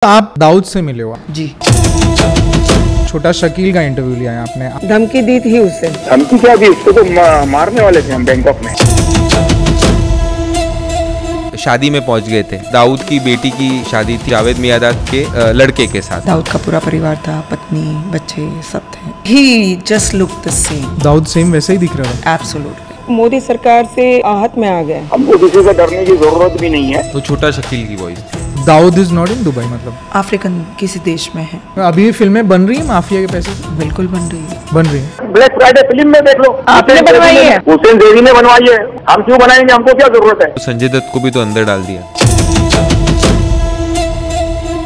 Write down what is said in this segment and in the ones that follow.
आप दाऊद से मिले हो? जी। छोटा शकील का इंटरव्यू लिया है आपने। धमकी दी थी उससे। धमकी क्या दी? उसको तो मारने वाले थे हम बैंकॉक में। शादी में पहुंच गए थे। दाऊद की बेटी की शादी थी जावेद मियादाद के लड़के के साथ। दाऊद का पूरा परिवार था, पत्नी, बच्चे सब थे। He just looked the same। Dawood same वैसे ही दिख रहा है। Absolutely। मोदी सरकार से आहत में आ गए। हमको किसी से डरने की जरूरत भी नहीं है। तो छोटा शकील की वॉइस थी। Dawood is not in Dubai, मतलब अफ्रीकन किसी देश में है। अभी ये फिल्में बन रही है माफिया के पैसे से? बिल्कुल बन रही है। बन रही है। ब्लैक फ्राइडे फिल्म में देख लो, आपने बनवाई है? हुसैन देवी ने बनवाई है। हम क्यों बनाएंगे? हमको क्या जरूरत है? संजय दत्त को भी तो अंदर डाल दिया।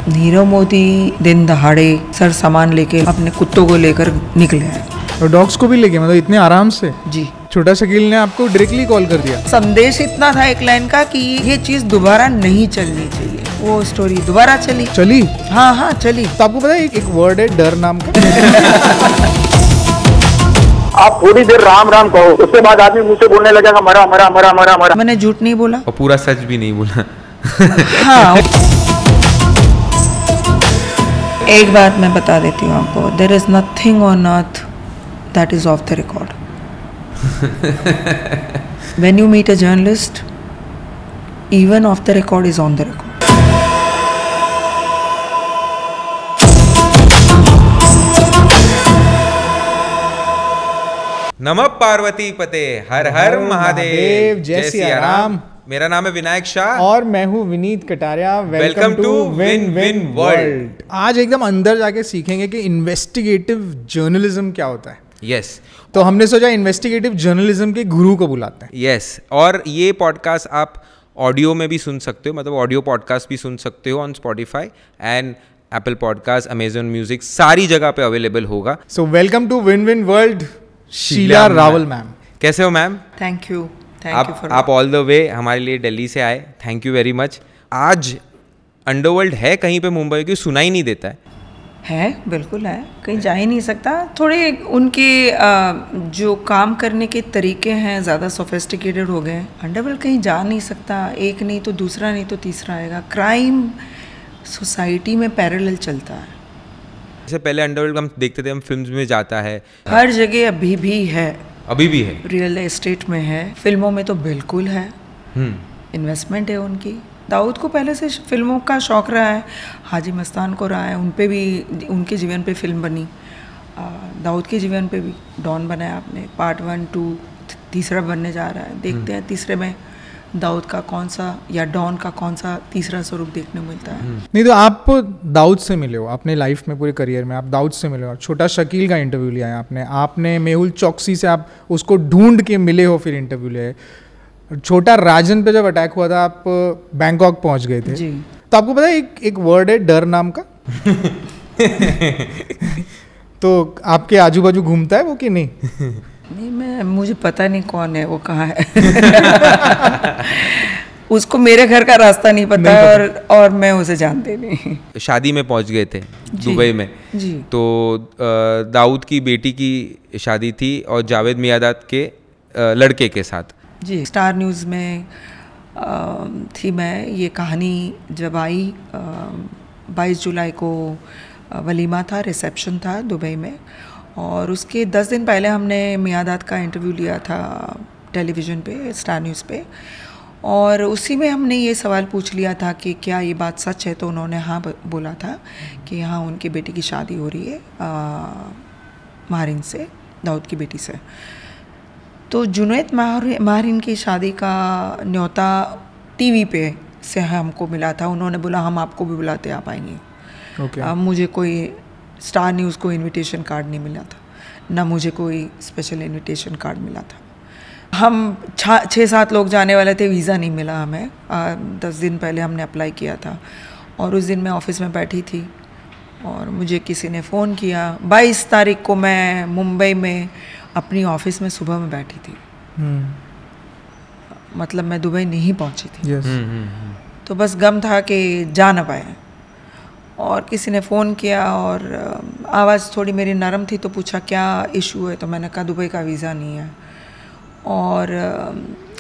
नीरव मोदी दिन दहाड़े सर सामान लेके अपने कुत्तों को लेकर निकले हैं। और डॉग्स को भी लेके, मतलब इतने आराम से? जी। छोटा शकील ने आपको डायरेक्टली कॉल कर दिया? संदेश इतना था एक लाइन का कि ये चीज दोबारा नहीं चलनी चाहिए। वो स्टोरी दोबारा चली। हाँ चली। तो आपको पता है एक वर्ड है डर नाम का? आप थोड़ी देर राम राम कहो, उसके बाद आदमी मुझसे बोलने लगेगा मरा मरा मरा मरा मरा। मैंने झूठ नहीं बोला और पूरा सच भी नहीं बोला। हाँ। एक बात मैं बता देती हूँ आपको, there is nothing on earth that is off the record. When you meet a journalist, even off the record is on the record. नमः पार्वती पते, हर हर महादेव, जय सिया राम। मेरा नाम है विनायक शाह और मैं हूँ Vineet Kataria. Welcome to Win Win World. आज एकदम अंदर जाके सीखेंगे कि इन्वेस्टिगेटिव जर्नलिज्म क्या होता है। यस। तो हमने सोचा इन्वेस्टिगेटिव जर्नलिज्म के गुरु को बुलाते हैं। यस। और ये पॉडकास्ट आप ऑडियो में भी सुन सकते हो, मतलब ऑडियो पॉडकास्ट भी सुन सकते हो on Spotify and Apple podcast, Amazon music, सारी जगह पे अवेलेबल होगा। So welcome to Win Win World Sheela Rawal ma'am. कैसे हो मैम? थैंक यू आप ऑल द वे हमारे लिए दिल्ली से आए, थैंक यू वेरी मच। आज अंडरवर्ल्ड है कहीं पे मुंबई की? सुनाई नहीं देता है। बिल्कुल है, कहीं जा ही नहीं सकता। थोड़े उनके जो काम करने के तरीके हैं ज़्यादा सोफिस्टिकेटेड हो गए। अंडरवर्ल्ड कहीं जा नहीं सकता, एक नहीं तो दूसरा नहीं तो तीसरा आएगा। क्राइम सोसाइटी में पैरेलल चलता है। जैसे पहले अंडरवर्ल्ड हम देखते थे, हम फिल्म्स में जाता है, हर जगह अभी भी है। अभी भी है। रियल एस्टेट में है, फिल्मों में तो बिल्कुल है। इन्वेस्टमेंट है उनकी। दाऊद को पहले से फिल्मों का शौक़ रहा है, हाजी मस्तान को रहा है, उन पे भी, उनके जीवन पे फिल्म बनी। दाऊद के जीवन पे भी डॉन बनाया आपने, पार्ट 1, 2, तीसरा बनने जा रहा है। देखते हैं तीसरे में दाऊद का कौन सा या डॉन का कौन सा तीसरा स्वरूप देखने को मिलता है। नहीं तो आप दाऊद से मिले हो अपने लाइफ में, पूरे करियर में आप दाऊद से मिले हो। छोटा शकील का इंटरव्यू लिया है आपने मेहुल चौकसी से आप उसको ढूंढ के मिले हो, फिर इंटरव्यू लिया। छोटा राजन पे जब अटैक हुआ था आप बैंकॉक पहुंच गए थे। जी। तो आपको पता है एक वर्ड है डर नाम का? तो आपके आजू बाजू घूमता है वो कि नहीं? नहीं, मुझे पता नहीं कौन है वो, कहाँ है। उसको मेरे घर का रास्ता नहीं पता है और मैं उसे जानती नहीं। शादी में पहुंच गए थे दुबई में। जी। तो दाऊद की बेटी की शादी थी और जावेद मियादाद के लड़के के साथ। जी। स्टार न्यूज़ में थी मैं। ये कहानी जब आई 22 जुलाई को वलीमा था, रिसेप्शन था दुबई में, और उसके 10 दिन पहले हमने मियादाद का इंटरव्यू लिया था टेलीविज़न पे, स्टार न्यूज़ पे। और उसी में हमने ये सवाल पूछ लिया था कि क्या ये बात सच है, तो उन्होंने हाँ बोला था कि हाँ उनकी बेटी की शादी हो रही है मारिन से, दाऊद की बेटी से। तो जुनैद मारिन की शादी का न्योता टीवी पे से हमको मिला था। उन्होंने बोला हम आपको भी बुलाते, आप आएंगे। अब मुझे कोई स्टार न्यूज़ को इनविटेशन कार्ड नहीं मिला था, ना मुझे कोई स्पेशल इनविटेशन कार्ड मिला था। हम 6-7 लोग जाने वाले थे, वीज़ा नहीं मिला हमें। 10 दिन पहले हमने अप्लाई किया था और उस दिन मैं ऑफिस में बैठी थी और मुझे किसी ने फ़ोन किया। 22 तारीख को मैं मुंबई में अपनी ऑफिस में सुबह में बैठी थी। मतलब मैं दुबई नहीं पहुंची थी। तो बस गम था कि जा ना पाए। और किसी ने फ़ोन किया और आवाज़ थोड़ी मेरी नरम थी, तो पूछा क्या इशू है, तो मैंने कहा दुबई का वीज़ा नहीं है। और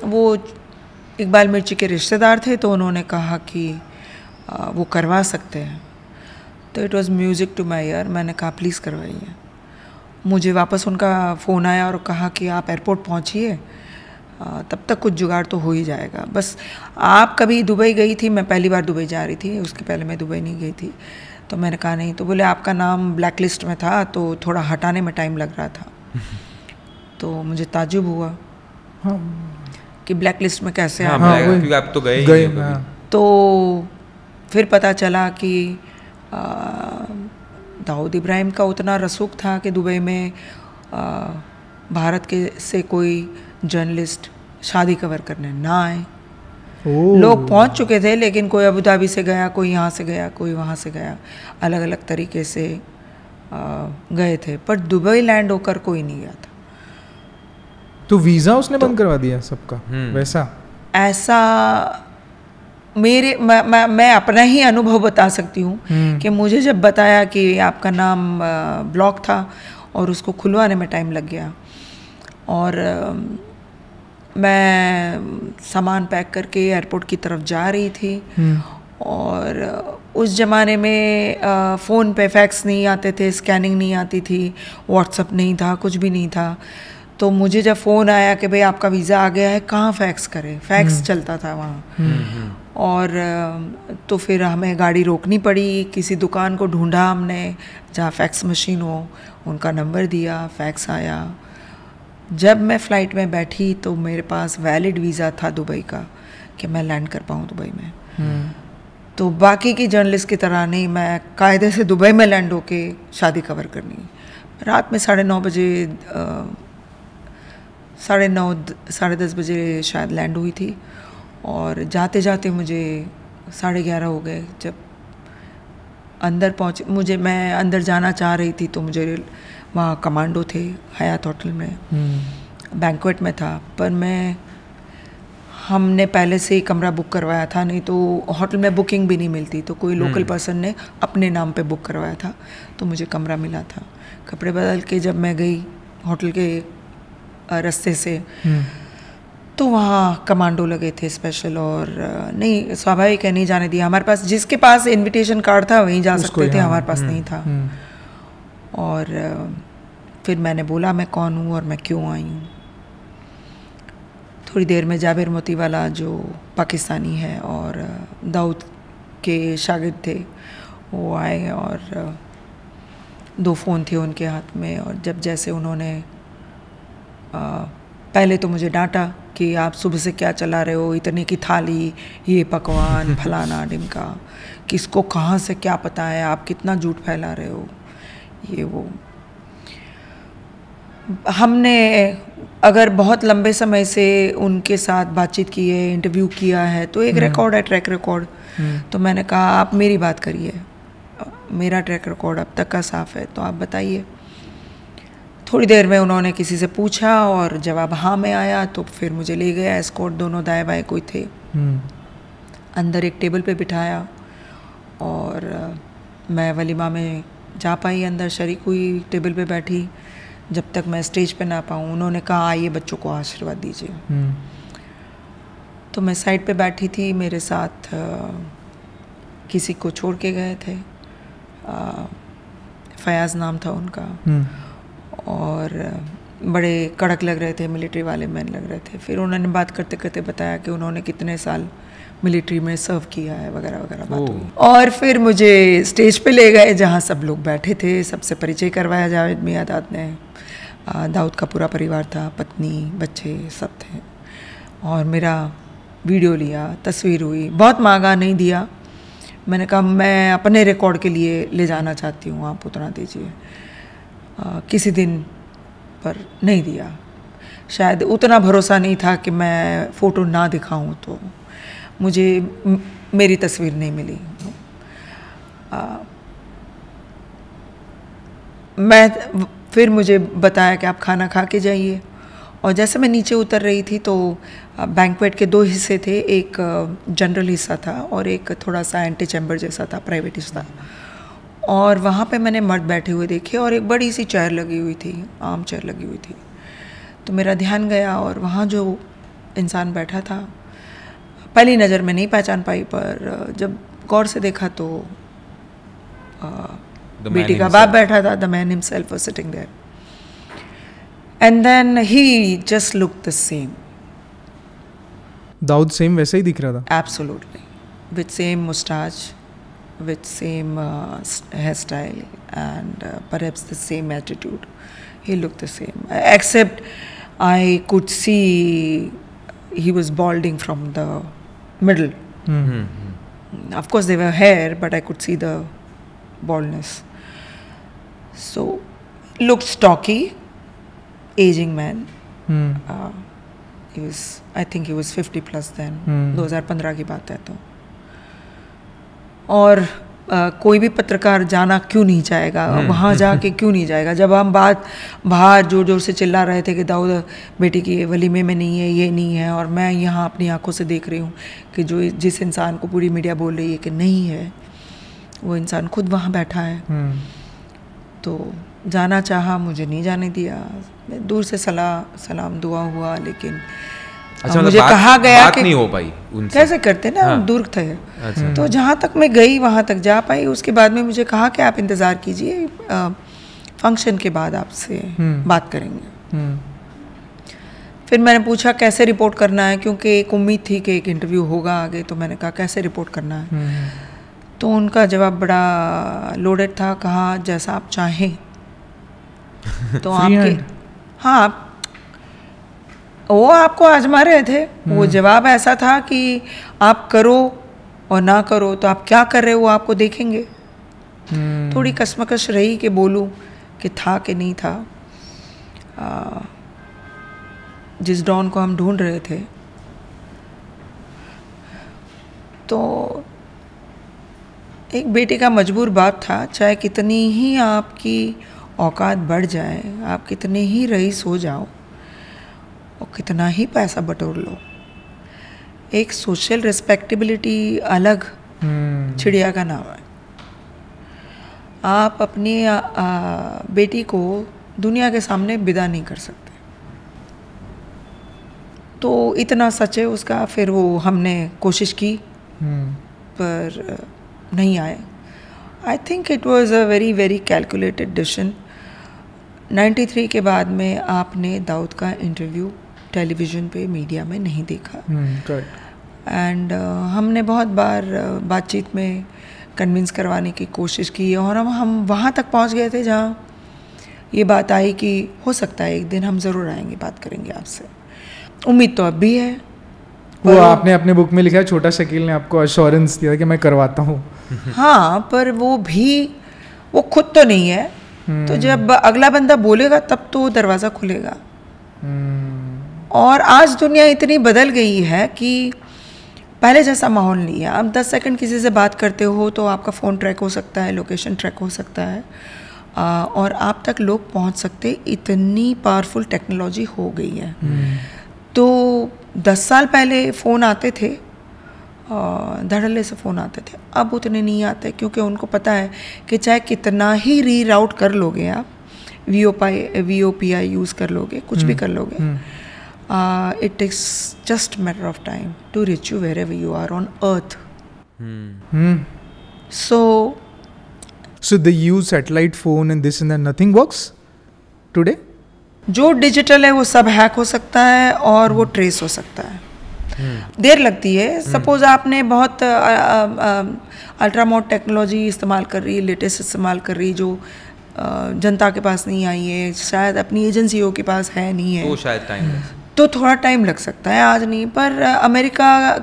वो इकबाल मिर्ची के रिश्तेदार थे, तो उन्होंने कहा कि वो करवा सकते हैं। तो it was music to my ear. मैंने कहा प्लीज़ करवाइए। मुझे वापस उनका फ़ोन आया और कहा कि आप एयरपोर्ट पहुँचिए, तब तक कुछ जुगाड़ तो हो ही जाएगा। बस आप कभी दुबई गई थी? मैं पहली बार दुबई जा रही थी, उसके पहले मैं दुबई नहीं गई थी। तो मैंने कहा नहीं। तो बोले आपका नाम ब्लैक लिस्ट में था तो थोड़ा हटाने में टाइम लग रहा था। तो मुझे ताज्जुब हुआ कि ब्लैक लिस्ट में कैसे हाँ, क्योंकि आप तो गए गए। तो फिर पता चला कि दाऊद इब्राहिम का उतना रसूख था कि दुबई में भारत के से कोई जर्नलिस्ट शादी कवर करने ना आए। लोग पहुंच चुके थे, लेकिन कोई अबू धाबी से गया, कोई यहाँ से गया, कोई वहाँ से गया, अलग अलग तरीके से गए थे, पर दुबई लैंड होकर कोई नहीं गया था। तो वीज़ा उसने बंद करवा दिया सबका? वैसा ऐसा मैं अपना ही अनुभव बता सकती हूँ कि मुझे जब बताया कि आपका नाम ब्लॉक था और उसको खुलवाने में टाइम लग गया, और मैं सामान पैक करके एयरपोर्ट की तरफ जा रही थी, और उस ज़माने में फ़ोन पे फैक्स नहीं आते थे, स्कैनिंग नहीं आती थी, व्हाट्सअप नहीं था, कुछ भी नहीं था। तो मुझे जब फ़ोन आया कि भाई आपका वीज़ा आ गया है, कहाँ फैक्स करें, फैक्स चलता था वहाँ। और तो फिर हमें गाड़ी रोकनी पड़ी, किसी दुकान को ढूंढा हमने जहाँ फैक्स मशीन हो, उनका नंबर दिया, फैक्स आया। जब मैं फ़्लाइट में बैठी तो मेरे पास वैलिड वीज़ा था दुबई का कि मैं लैंड कर पाऊँ दुबई में। तो बाकी की जर्नलिस्ट की तरह नहीं, मैं कायदे से दुबई में लैंड होके शादी कवर करनी। रात में 9:30 बजे 9:30 बजे शायद लैंड हुई थी, और जाते जाते मुझे 11:30 हो गए। जब अंदर पहुँचे, मैं अंदर जाना चाह रही थी तो मुझे वहाँ कमांडो थे हयात होटल में, बैंक्वेट में था, पर हमने पहले से ही कमरा बुक करवाया था, नहीं तो होटल में बुकिंग भी नहीं मिलती, तो कोई लोकल पर्सन ने अपने नाम पे बुक करवाया था, तो मुझे कमरा मिला था। कपड़े बदल के जब मैं गई होटल के रास्ते से, तो वहाँ कमांडो लगे थे स्पेशल, और नहीं, स्वाभाविक है, नहीं जाने दिया। हमारे पास, जिसके पास इनविटेशन कार्ड था वहीं जा सकते थे, हमारे पास नहीं था। और फिर मैंने बोला मैं कौन हूँ और मैं क्यों आई हूँ। थोड़ी देर में जाबिर मोतीवाला जो पाकिस्तानी है और दाऊद के शागिर्द थे वो आए, और 2 फ़ोन थे उनके हाथ में, और जब जैसे उन्होंने पहले तो मुझे डांटा कि आप सुबह से क्या चला रहे हो, इतने की थाली, ये पकवान, फलाना ढिमका, किसको कहाँ से क्या पता है, आप कितना झूठ फैला रहे हो, ये वो। हमने अगर बहुत लंबे समय से उनके साथ बातचीत की है, इंटरव्यू किया है, तो एक रिकॉर्ड है, ट्रैक रिकॉर्ड। तो मैंने कहा आप मेरी बात करिए, मेरा ट्रैक रिकॉर्ड अब तक का साफ़ है, तो आप बताइए। थोड़ी देर में उन्होंने किसी से पूछा और जवाब हाँ में आया, तो फिर मुझे ले गया एस्कॉर्ट, दोनों दाएं बाएं कोई थे, अंदर एक टेबल पे बिठाया, और मैं वलीमा में जा पाई, अंदर शरीक हुई, टेबल पे बैठी। जब तक मैं स्टेज पे ना पाऊँ, उन्होंने कहा आइए बच्चों को आशीर्वाद दीजिए। तो मैं साइड पे बैठी थी, मेरे साथ किसी को छोड़ के गए थे, फयाज़ नाम था उनका, और बड़े कड़क लग रहे थे, मिलिट्री वाले मैन लग रहे थे। फिर उन्होंने बात करते करते बताया कि उन्होंने कितने साल मिलिट्री में सर्व किया है, वगैरह वगैरह बात हुई। और फिर मुझे स्टेज पे ले गए जहाँ सब लोग बैठे थे, सबसे परिचय करवाया जावेद मियादाद ने। दाऊद का पूरा परिवार था, पत्नी, बच्चे सब थे, और मेरा वीडियो लिया, तस्वीर हुई। बहुत मांगा, नहीं दिया। मैंने कहा मैं अपने रिकॉर्ड के लिए ले जाना चाहती हूँ, आप उतना दीजिए। किसी दिन पर नहीं दिया, शायद उतना भरोसा नहीं था कि मैं फ़ोटो ना दिखाऊं तो मुझे मेरी तस्वीर नहीं मिली। फिर मुझे बताया कि आप खाना खा के जाइए, और जैसे मैं नीचे उतर रही थी तो बैंक्वेट के 2 हिस्से थे, एक जनरल हिस्सा था और एक थोड़ा सा एंटी चैम्बर जैसा था, प्राइवेट हिस्सा। और वहाँ पे मैंने मर्द बैठे हुए देखे, और एक बड़ी सी चेयर लगी हुई थी, आम चेयर लगी हुई थी। तो मेरा ध्यान गया, और वहाँ जो इंसान बैठा था पहली नज़र में नहीं पहचान पाई, पर जब गौर से देखा तो बेटी का बाप बैठा था, the man himself was sitting there, and then he just look the same. Dawood same वैसे ही दिख रहा था. Absolutely, with same moustache, with same hairstyle, and perhaps the same attitude. He looked the same, except I could see he was balding from the middle. Of course, they were hair, but I could see the baldness. So, looked stocky, aging man. I think he was 50 plus then. 2015 की बात है तो. और कोई भी पत्रकार जाना क्यों नहीं चाहेगा, वहाँ जाके क्यों नहीं जाएगा. जब हम बाहर जोर जोर से चिल्ला रहे थे कि दाऊद बेटी की वलीमे में नहीं है, ये नहीं है, और मैं यहाँ अपनी आंखों से देख रही हूँ कि जिस इंसान को पूरी मीडिया बोल रही है कि नहीं है, वो इंसान खुद वहाँ बैठा है. तो जाना चाहा, मुझे नहीं जाने दिया. दूर से सलाम दुआ हुआ, लेकिन अच्छा, मुझे कहा गया बात कि नहीं हो पाई उनसे. कैसे करते ना, हाँ. दूर थे. अच्छा. तो जहाँ तक मैं गई वहाँ तक जा पाई. उसके बाद में मुझे कहा कि आप इंतज़ार कीजिए, फंक्शन के बाद आपसे बात करेंगे. फिर मैंने पूछा कैसे रिपोर्ट करना है, क्योंकि एक उम्मीद थी कि एक इंटरव्यू होगा आगे. तो मैंने कहा कैसे रिपोर्ट करना है. तो उनका जवाब बड़ा लोडेड था. कहा जैसा आप चाहें. तो आपके हाँ, वो आपको आजमा रहे थे. वो जवाब ऐसा था कि आप करो और ना करो, तो आप क्या कर रहे हो वो आपको देखेंगे. थोड़ी कसमकश रही कि बोलूं कि था कि नहीं था. जिस डॉन को हम ढूंढ रहे थे, तो एक बेटे का मजबूर बाप था. चाहे कितनी ही आपकी औकात बढ़ जाए, आप कितने ही रईस हो जाओ और कितना ही पैसा बटोर लो, एक सोशल रिस्पेक्टेबिलिटी अलग चिड़िया का नाम है. आप अपनी बेटी को दुनिया के सामने विदा नहीं कर सकते. तो इतना सच है उसका. फिर वो हमने कोशिश की पर नहीं आए. I think it was a very very calculated decision. 93 के बाद में आपने दाऊद का इंटरव्यू टेलीविज़न पे मीडिया में नहीं देखा. एंड हमने बहुत बार बातचीत में कन्विंस करवाने की कोशिश की, और हम वहाँ तक पहुँच गए थे जहाँ ये बात आई कि हो सकता है एक दिन हम ज़रूर आएंगे, बात करेंगे आपसे. उम्मीद तो अब भी है. वो आपने अपने बुक में लिखा है, छोटा शकील ने आपको अश्योरेंस दिया कि मैं करवाता हूँ. हाँ, पर वो खुद तो नहीं है. तो जब अगला बंदा बोलेगा तब तो दरवाज़ा खुलेगा. और आज दुनिया इतनी बदल गई है कि पहले जैसा माहौल नहीं है. आप 10 सेकंड किसी से बात करते हो तो आपका फ़ोन ट्रैक हो सकता है, लोकेशन ट्रैक हो सकता है, और आप तक लोग पहुंच सकते. इतनी पावरफुल टेक्नोलॉजी हो गई है. तो 10 साल पहले फ़ोन आते थे, धड़ल्ले से फ़ोन आते थे. अब उतने नहीं आते, क्योंकि उनको पता है कि चाहे कितना ही रीराउट कर लोगे आप, VOPI यूज़ कर लोगे, कुछ भी कर लोगे, it takes just matter of time to reach you wherever you are on earth. So they use satellite phone and this and that, nothing works today. जो डिजिटल है वो सब हैक हो सकता है और वो ट्रेस हो सकता है. देर लगती है. सपोज आपने बहुत अल्ट्रा मोड टेक्नोलॉजी इस्तेमाल कर रही है, लेटेस्ट इस्तेमाल कर रही, जो जनता के पास नहीं आई है, शायद अपनी एजेंसियों के पास है नहीं है, तो शायद टाइम तो थोड़ा टाइम लग सकता है. आज नहीं, पर अमेरिका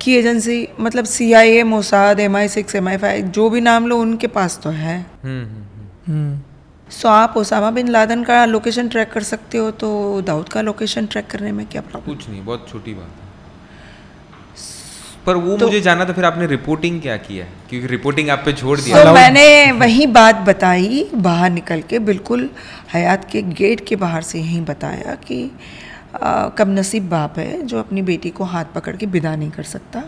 की एजेंसी, मतलब CIA, मोसाद, MI6, MI5, जो भी नाम लो, उनके पास तो है. सो आप ओसामा बिन लादेन का लोकेशन ट्रैक कर सकते हो, तो दाऊद का लोकेशन ट्रैक करने में क्या प्रॉब्लम? कुछ नहीं, बहुत छोटी बात है. पर वो तो मुझे जाना था, फिर आपने रिपोर्टिंग क्या किया? क्योंकि रिपोर्टिंग आप पे छोड़ दिया. तो मैंने वही बात बताई बाहर निकल के, बिल्कुल हयात के गेट के बाहर से यही बताया कि कब नसीब बाप है जो अपनी बेटी को हाथ पकड़ के विदा नहीं कर सकता.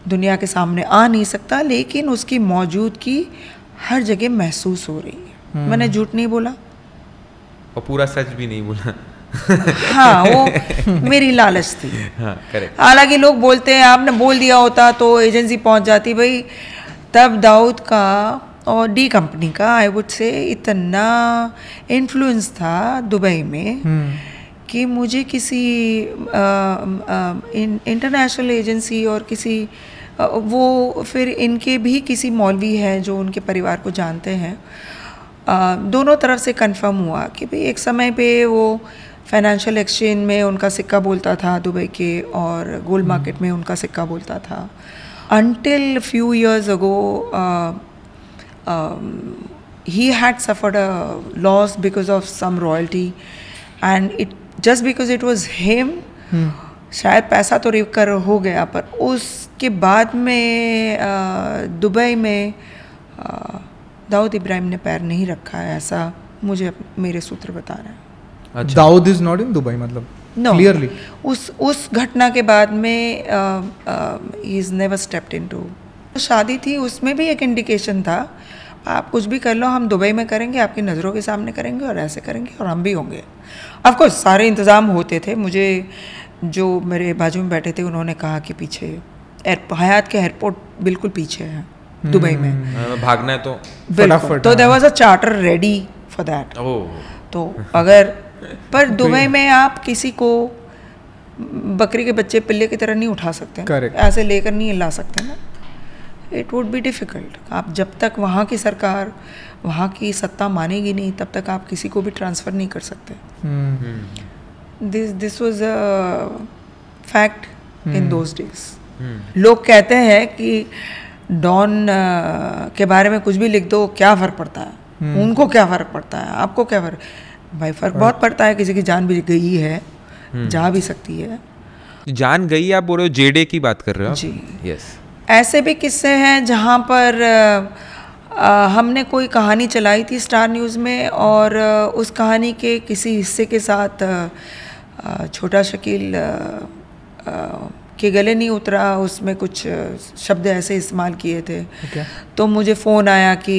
दुनिया के सामने आ नहीं सकता, लेकिन उसकी मौजूदगी हर जगह महसूस हो रही है. मैंने झूठ नहीं बोला और पूरा सच भी नहीं बोला. हाँ, वो मेरी लालच थी. हाँ, करेक्ट. हालांकि लोग बोलते हैं आपने बोल दिया होता तो एजेंसी पहुंच जाती. भाई तब दाऊद का और डी कंपनी का आई वुड से इतना इन्फ्लुएंस था दुबई में कि मुझे किसी इंटरनेशनल एजेंसी और किसी वो फिर इनके भी किसी मौलवी हैं जो उनके परिवार को जानते हैं, दोनों तरफ से कंफर्म हुआ कि भाई एक समय पे वो फाइनेंशियल एक्सचेंज में उनका सिक्का बोलता था दुबई के, और गोल्ड मार्केट में उनका सिक्का बोलता था. Until few years ago, he had suffered a loss because of some royalty, and it just because it was him, शायद पैसा तो रिकवर हो गया, पर उसके बाद में दुबई में दाऊद इब्राहिम ने पैर नहीं रखा है, ऐसा मुझे मेरे सूत्र बता रहे हैं. अच्छा. Dawood is not in Dubai मतलब No, क्लियरली उस घटना के बाद में ही इज़ नेवर स्टेप्ड इनटू. शादी थी, उसमें भी एक इंडिकेशन था, आप कुछ भी कर लो, हम दुबई में करेंगे, आपकी नज़रों के सामने करेंगे और ऐसे करेंगे और हम भी होंगे. ऑफ कोर्स सारे इंतज़ाम होते थे. मुझे जो मेरे बाजू में बैठे थे उन्होंने कहा कि पीछे हयात के एयरपोर्ट बिल्कुल पीछे है दुबई में, भागना है तो बिल्कुल. तो there was a charter ready for that. तो अगर पर दुबई में आप किसी को बकरी के बच्चे पिल्ले की तरह नहीं उठा सकते, ऐसे लेकर नहीं ला सकते ना. It would be difficult. आप जब तक वहाँ की सरकार, वहाँ की सत्ता मानेगी नहीं, तब तक आप किसी को भी ट्रांसफ़र नहीं कर सकते. This was a fact in those days. लोग कहते हैं कि डॉन के बारे में कुछ भी लिख दो, क्या फ़र्क पड़ता है, उनको क्या फ़र्क पड़ता है, आपको क्या फ़र्क. भाई फ़र्क बहुत पड़ता है. किसी की जान भी गई है, जा भी सकती है. जान गई, आप बोल रहे हो जेडे की बात कर रहे हो जी. यस. ऐसे भी किस्से हैं जहाँ पर हमने कोई कहानी चलाई थी स्टार न्यूज़ में, और उस कहानी के किसी हिस्से के साथ छोटा शकील के गले नहीं उतरा, उसमें कुछ शब्द ऐसे इस्तेमाल किए थे. तो मुझे फ़ोन आया कि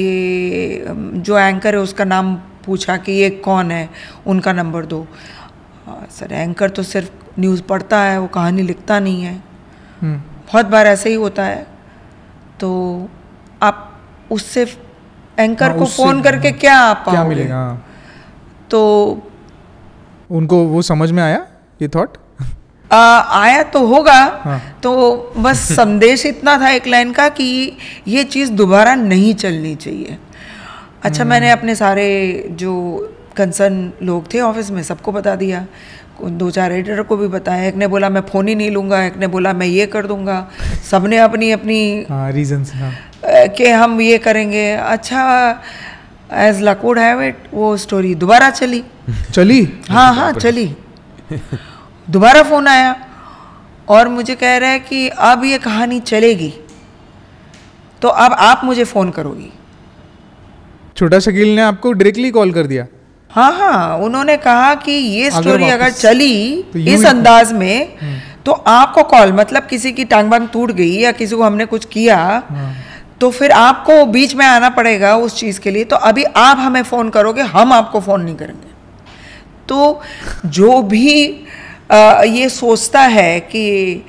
जो एंकर है उसका नाम पूछा कि ये कौन है, उनका नंबर दो. सर एंकर तो सिर्फ न्यूज़ पढ़ता है, वो कहानी लिखता नहीं है. बहुत बार ऐसे ही होता है. तो आप उससे एंकर को फ़ोन करके क्या आप क्या मिलेगा. तो उनको वो समझ में आया ये थॉट आया तो होगा. तो बस संदेश इतना था एक लाइन का कि ये चीज़ दोबारा नहीं चलनी चाहिए. अच्छा, मैंने अपने सारे जो कंसर्न लोग थे ऑफिस में सबको बता दिया, 2-4 एडिटर को भी बताया. एक ने बोला मैं फ़ोन ही नहीं लूँगा, एक ने बोला मैं ये कर दूँगा. सब ने अपनी अपनी रीजंस कि हम ये करेंगे. अच्छा, as luck would have it, वो स्टोरी दोबारा चली. हाँ चली. दोबारा फ़ोन आया और मुझे कह रहा है कि अब ये कहानी चलेगी तो अब आप मुझे फ़ोन करोगी. छोटा शकील ने आपको डायरेक्टली कॉल कर दिया. हाँ, उन्होंने कहा कि ये स्टोरी अगर चली तो इस अंदाज में तो आपको कॉल, मतलब किसी की टांग बांग टूट गई या किसी को हमने कुछ किया तो फिर आपको बीच में आना पड़ेगा उस चीज़ के लिए. तो अभी आप हमें फ़ोन करोगे, हम आपको फ़ोन नहीं करेंगे. तो जो भी ये सोचता है कि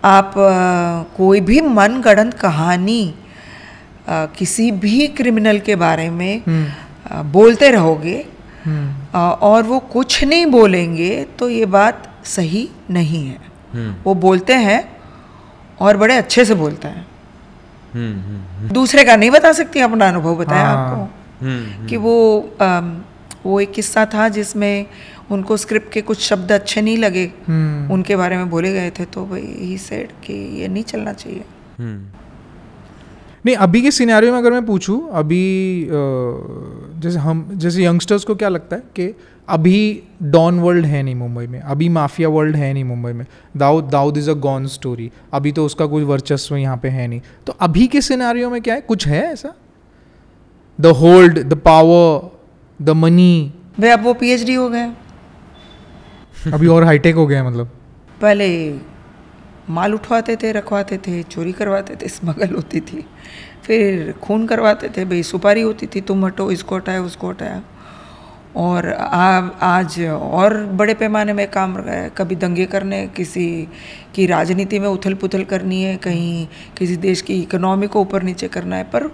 आप कोई भी मनगढ़ंत कहानी किसी भी क्रिमिनल के बारे में बोलते रहोगे और वो कुछ नहीं बोलेंगे, तो ये बात सही नहीं है. वो बोलते हैं और बड़े अच्छे से बोलते हैं. दूसरे का नहीं बता सकती, अपना अनुभव बताया आपको कि वो एक किस्सा था जिसमें उनको स्क्रिप्ट के कुछ शब्द अच्छे नहीं लगे, उनके बारे में बोले गए थे. तो भाई ही सेड कि ये नहीं चलना चाहिए. नहीं, अभी के सिनेरियो में अगर मैं पूछूं, अभी जैसे यंगस्टर्स को क्या लगता है कि अभी डॉन वर्ल्ड है नहीं मुंबई में, अभी माफिया वर्ल्ड है नहीं मुंबई में, Dawood is a gone story, अभी तो उसका कोई वर्चस्व यहाँ पे है नहीं. तो अभी के सिनेरियो में क्या है, कुछ है ऐसा? The hold, the power, the money. भाई अब वो PhD हो गए, अभी और हाईटेक हो गया. मतलब पहले माल उठवाते थे, रखवाते थे, चोरी करवाते थे, स्मगल होती थी, फिर खून करवाते थे, भाई सुपारी होती थी, तुम हटो, इसको हटाया, उसको हटाया. और आज और बड़े पैमाने में काम है, कभी दंगे करने, किसी की राजनीति में उथल पुथल करनी है, कहीं किसी देश की इकोनॉमी को ऊपर नीचे करना है, पर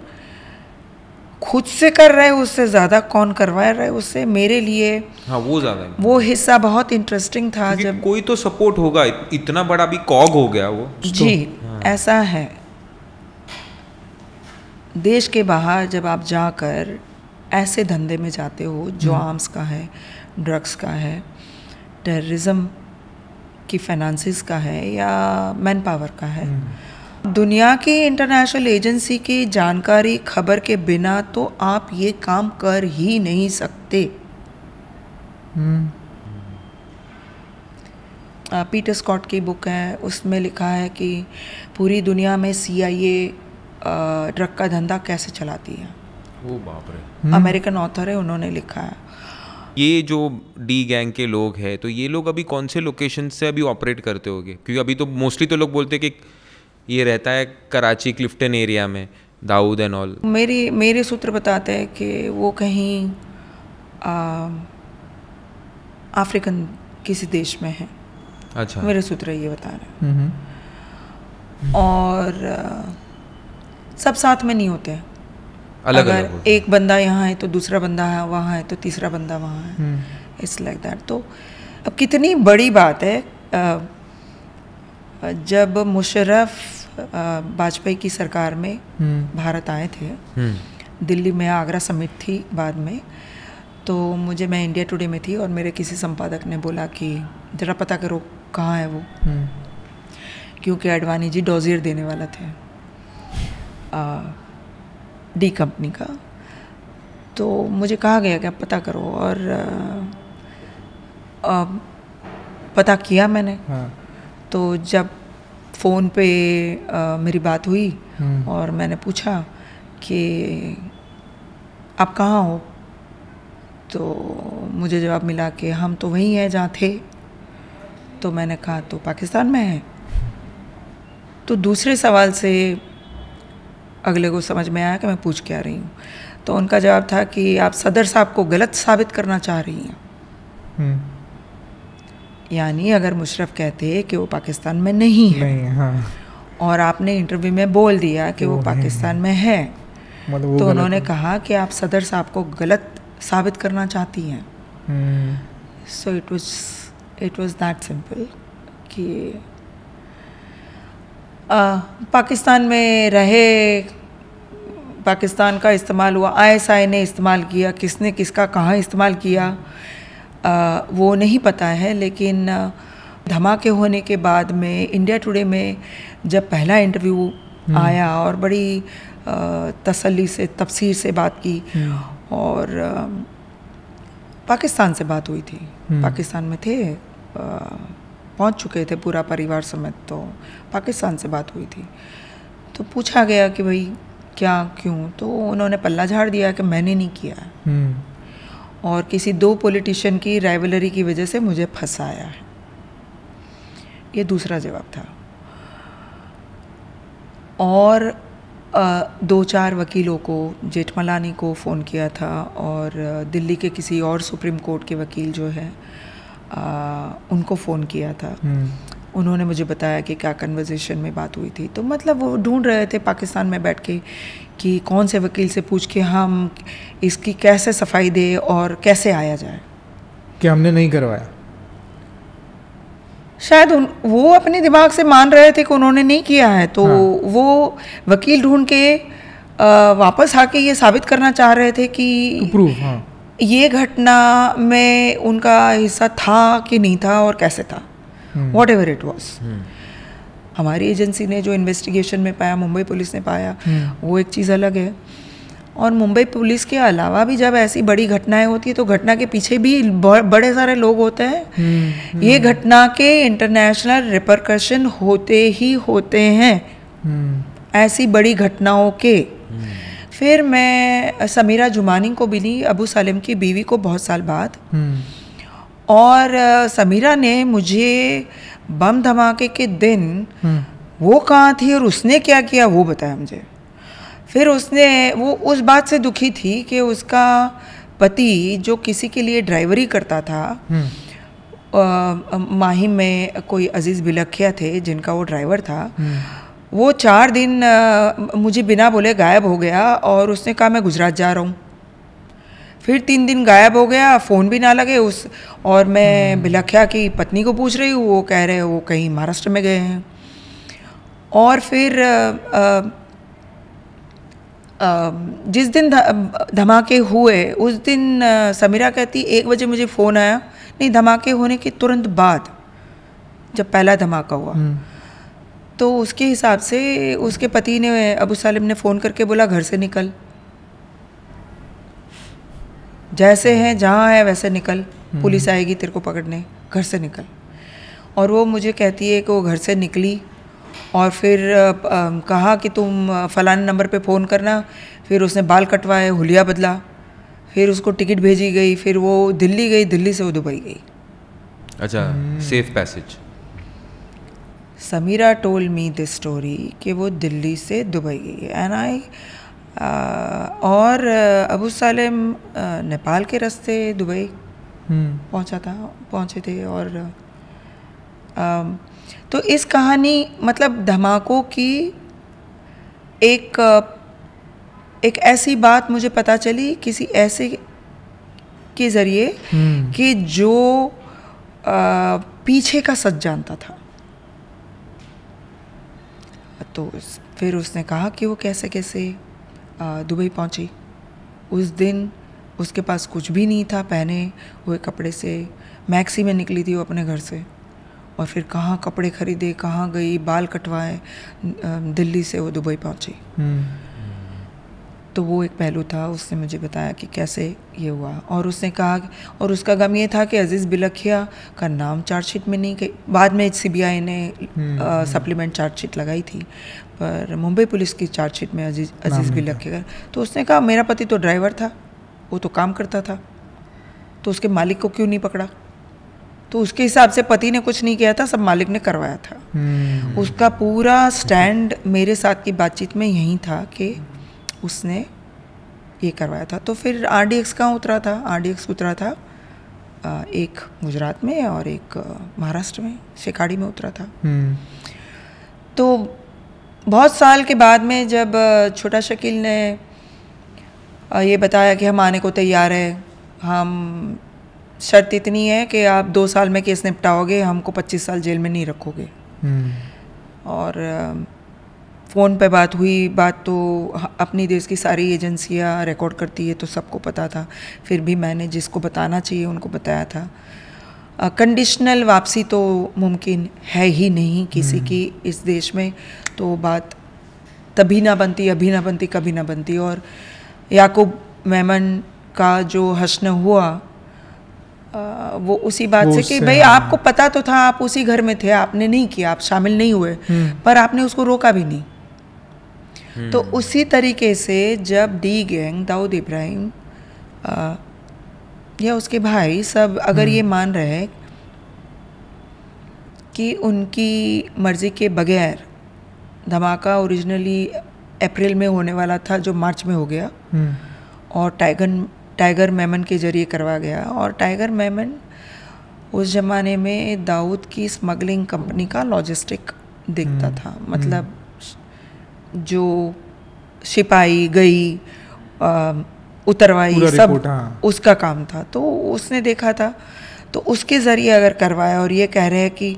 खुद से कर रहे उससे ज़्यादा कौन करवा रहे उससे, मेरे लिए हाँ वो ज़्यादा वो हिस्सा बहुत इंटरेस्टिंग था। जब कोई तो सपोर्ट होगा, इतना बड़ा भी कॉग हो गया वो जी हाँ। ऐसा है, देश के बाहर जब आप जाकर ऐसे धंधे में जाते हो जो आर्म्स का है, ड्रग्स का है, टेररिज्म की फाइनेंसिस का है या मैन पावर का है, दुनिया की इंटरनेशनल एजेंसी की जानकारी खबर के बिना तो आप ये काम कर ही नहीं सकते। पीटर स्कॉट की बुक है, उसमें लिखा है कि पूरी दुनिया में CIA ड्रग का धंधा कैसे चलाती है। ओ बाप रे। अमेरिकन ऑथर है, उन्होंने लिखा है। ये जो डी गैंग के लोग हैं, तो ये लोग अभी कौन से लोकेशन से अभी ऑपरेट करते होंगे? क्योंकि अभी तो मोस्टली तो लोग बोलते हैं कि ये रहता है कराची क्लिफ्टन एरिया में, दाऊद एंड ऑल। मेरे सूत्र बताते हैं कि वो कहीं अफ्रीकन किसी देश में है। अच्छा। मेरे सूत्र ये बता रहे हैं। और सब साथ में नहीं होते हैं, अलग अगर अलग एक बंदा यहाँ है तो दूसरा बंदा है वहाँ है तो तीसरा बंदा वहाँ है, इट्स लाइक दैट। तो अब कितनी बड़ी बात है, जब मुशर्रफ वाजपेयी की सरकार में भारत आए थे, दिल्ली में आगरा समिट थी बाद में, तो मैं इंडिया टुडे में थी और मेरे किसी संपादक ने बोला कि ज़रा पता करो कहाँ है वो, क्योंकि अडवाणी जी डोजियर देने वाला थे डी कंपनी का। तो मुझे कहा गया कि आप पता करो, और पता किया मैंने। हाँ। तो जब फ़ोन पे मेरी बात हुई और मैंने पूछा कि आप कहाँ हो, तो मुझे जवाब मिला कि हम तो वहीं हैं जहाँ थे। तो मैंने कहा तो पाकिस्तान में है। तो दूसरे सवाल से अगले को समझ में आया कि मैं पूछ क्या रही हूँ। तो उनका जवाब था कि आप सदर साहब को गलत साबित करना चाह रही हैं। यानी अगर मुशर्रफ कहते कि वो पाकिस्तान में नहीं है, हाँ। और आपने इंटरव्यू में बोल दिया कि वो पाकिस्तान में है, मतलब तो उन्होंने कहा कि आप सदर साहब को गलत साबित करना चाहती हैं। So it was that simple कि पाकिस्तान में रहे, पाकिस्तान का इस्तेमाल हुआ, ISI ने इस्तेमाल किया, किसने किसका कहाँ इस्तेमाल किया वो नहीं पता है। लेकिन धमाके होने के बाद में इंडिया टुडे में जब पहला इंटरव्यू आया और बड़ी तसल्ली से तफसीर से बात की, और पाकिस्तान से बात हुई थी, पाकिस्तान में थे, पहुंच चुके थे पूरा परिवार समेत, तो पाकिस्तान से बात हुई थी। तो पूछा गया कि भाई क्या क्यों, तो उन्होंने पल्ला झाड़ दिया कि मैंने नहीं किया और किसी दो पॉलिटिशियन की राइवलरी की वजह से मुझे फंसाया है। ये दूसरा जवाब था। और 2-4 वकीलों को, जेठमलानी को फ़ोन किया था और दिल्ली के किसी और सुप्रीम कोर्ट के वकील जो है उनको फ़ोन किया था। उन्होंने मुझे बताया कि क्या कन्वर्सेशन में बात हुई थी। तो मतलब वो ढूंढ रहे थे पाकिस्तान में बैठ के कि कौन से वकील से पूछ के हम इसकी कैसे सफाई दे और कैसे आया जाए, कि हमने नहीं करवाया। शायद वो अपने दिमाग से मान रहे थे कि उन्होंने नहीं किया है, तो हाँ। वो वकील ढूंढ के वापस आके ये साबित करना चाह रहे थे कि प्रूफ, हाँ। ये घटना में उनका हिस्सा था कि नहीं था और कैसे था, वॉट एवर इट वॉज। हमारी एजेंसी ने जो इन्वेस्टिगेशन में पाया, मुंबई पुलिस ने पाया, वो एक चीज़ अलग है। और मुंबई पुलिस के अलावा भी जब ऐसी बड़ी घटनाएं होती है तो घटना के पीछे भी बड़े सारे लोग होते हैं। ये घटना के इंटरनेशनल रिपरकशन होते ही होते हैं ऐसी बड़ी घटनाओं के। फिर मैं समीरा जुमानी को मिली, अबू सालिम की बीवी को, बहुत साल बाद। और समीरा ने मुझे बम धमाके के दिन वो कहाँ थी और उसने क्या किया वो बताया मुझे। फिर वो उस बात से दुखी थी कि उसका पति जो किसी के लिए ड्राइवरी करता था, माहिम में कोई अजीज़ बिलखिया थे जिनका वो ड्राइवर था, वो 4 दिन मुझे बिना बोले गायब हो गया और उसने कहा मैं गुजरात जा रहा हूँ। फिर 3 दिन गायब हो गया, फ़ोन भी ना लगे उस, और मैं बिलखिया की पत्नी को पूछ रही हूँ, वो कह रहे हैं वो कहीं महाराष्ट्र में गए हैं। और फिर जिस दिन धमाके हुए उस दिन समीरा कहती 1 बजे मुझे फ़ोन आया, नहीं धमाके होने के तुरंत बाद जब पहला धमाका हुआ, तो उसके हिसाब से उसके पति ने, अबू सालिम ने फ़ोन करके बोला घर से निकल, जैसे हैं जहाँ है वैसे निकल, पुलिस आएगी तेरे को पकड़ने, घर से निकल। और वो मुझे कहती है कि वो घर से निकली और फिर कहा कि तुम फलाने नंबर पे फ़ोन करना। फिर उसने बाल कटवाए, हुलिया बदला, फिर उसको टिकट भेजी गई, फिर वो दिल्ली गई, दिल्ली से वो दुबई गई। अच्छा, safe passage. Sameera told me this story कि वो दिल्ली से दुबई गई एंड आई और अबू सालिम नेपाल के रास्ते दुबई पहुंचे थे। और तो इस कहानी मतलब धमाकों की एक ऐसी बात मुझे पता चली किसी ऐसे के ज़रिए कि जो पीछे का सच जानता था। तो फिर उसने कहा कि वो कैसे कैसे दुबई पहुंची। उस दिन उसके पास कुछ भी नहीं था, पहने हुए कपड़े से मैक्सी में निकली थी वो अपने घर से, और फिर कहाँ कपड़े खरीदे, कहाँ गई, बाल कटवाए, दिल्ली से वो दुबई पहुंची। तो वो एक पहलू था, उसने मुझे बताया कि कैसे ये हुआ। और उसने कहा, और उसका गम ये था कि अजीज़ बिलखिया का नाम चार्जशीट में नहीं गई। बाद में CBI ने सप्लीमेंट चार्जशीट लगाई थी, पर मुंबई पुलिस की चार्जशीट में अजीज़ बिलखिया। तो उसने कहा मेरा पति तो ड्राइवर था, वो तो काम करता था, तो उसके मालिक को क्यों नहीं पकड़ा? तो उसके हिसाब से पति ने कुछ नहीं किया था, सब मालिक ने करवाया था। उसका पूरा स्टैंड मेरे साथ की बातचीत में यही था कि उसने ये करवाया था। तो फिर RDX कहाँ उतरा था? RDX उतरा था एक गुजरात में और एक महाराष्ट्र में, शेखाड़ी में उतरा था। तो बहुत साल के बाद में जब छोटा शकील ने ये बताया कि हम आने को तैयार है, हम शर्त इतनी है कि आप 2 साल में केस निपटाओगे, हमको 25 साल जेल में नहीं रखोगे। और फ़ोन पे बात हुई, बात तो अपनी देश की सारी एजेंसियां रिकॉर्ड करती है तो सबको पता था। फिर भी मैंने जिसको बताना चाहिए उनको बताया था। कंडीशनल वापसी तो मुमकिन है ही नहीं किसी की इस देश में, तो बात तभी ना बनती, अभी ना बनती, कभी ना बनती। और याकूब मेमन का जो हश्न हुआ वो उसी बात से कि भाई आपको पता तो था, आप उसी घर में थे, आपने नहीं किया, आप शामिल नहीं हुए, पर आपने उसको रोका भी नहीं। तो उसी तरीके से जब डी गैंग, दाऊद इब्राहिम या उसके भाई सब अगर ये मान रहे कि उनकी मर्ज़ी के बगैर धमाका ओरिजिनली अप्रैल में होने वाला था जो मार्च में हो गया, और टाइगर मेमन के ज़रिए करवा गया। और टाइगर मेमन उस ज़माने में दाऊद की स्मगलिंग कंपनी का लॉजिस्टिक देखता था, मतलब जो सिपाही गई उतरवाई सब उसका काम था, तो उसने देखा था। तो उसके ज़रिए अगर करवाया, और ये कह रहे हैं कि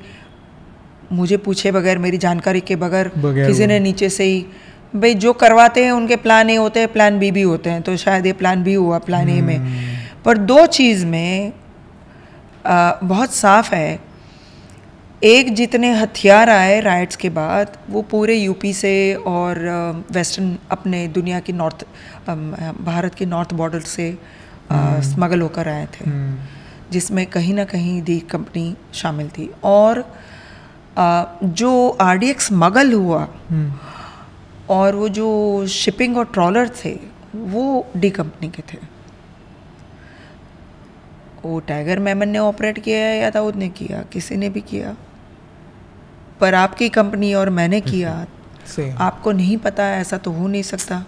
मुझे पूछे बगैर, मेरी जानकारी के बगैर किसी ने नीचे से ही, भाई जो करवाते हैं उनके प्लान ए होते हैं, प्लान बी भी होते हैं, तो शायद ये प्लान बी हुआ प्लान ए में। पर 2 चीज़ में बहुत साफ है, एक जितने हथियार आए राइट्स के बाद वो पूरे यूपी से और वेस्टर्न अपने दुनिया की भारत की नॉर्थ बॉर्डर से स्मगल होकर आए थे, जिसमें कहीं ना कहीं दी कंपनी शामिल थी। और जो RDX स्मगल हुआ और वो जो शिपिंग और ट्रॉलर थे वो डी कंपनी के थे। वो टाइगर मेमन ने ऑपरेट किया या दाऊद ने किया, किसी ने भी किया, पर आपकी कंपनी और मैंने किया, आपको नहीं पता, ऐसा तो हो नहीं सकता।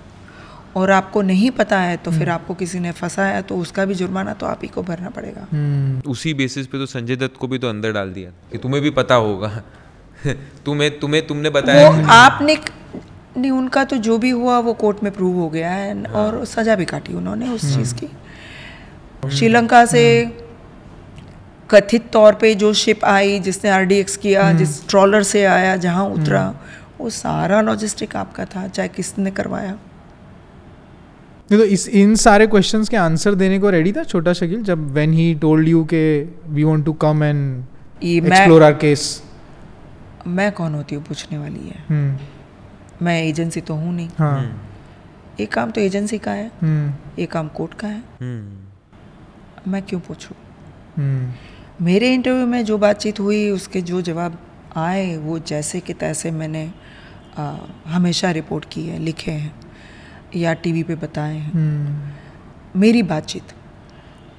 और आपको नहीं पता है तो फिर आपको किसी ने फंसाया तो उसका भी जुर्माना तो आप ही को भरना पड़ेगा। उसी बेसिस पे तो संजय दत्त को भी तो अंदर डाल दिया कि तुम्हें भी पता होगा। तुमने बताया वो आपने नहीं, उनका तो जो भी हुआ वो कोर्ट में प्रूव हो गया है और सजा भी काटी उन्होंने उस चीज़ की। श्रीलंका से कथित तौर पे जो शिप आई जिसने RDX किया, जिस ट्रॉलर से आया, जहाँ उतरा, वो सारा लॉजिस्टिक आपका था, चाहे किसने करवाया। तो इन सारे क्वेश्चंस के आंसर देने को रेडी था छोटा शकील जब व्हेन ही टोल्ड यू के we want to come and explore our case? मैं कौन होती हूँ पूछने वाली है? मैं एजेंसी तो हूँ नहीं। हाँ। एक काम तो एजेंसी का है, एक काम कोर्ट का है। मैं क्यों पूछूं? मेरे इंटरव्यू में जो बातचीत हुई उसके जो जवाब आए वो जैसे कि तैसे मैंने हमेशा रिपोर्ट की है, लिखे हैं या टीवी पे बताए हैं मेरी बातचीत,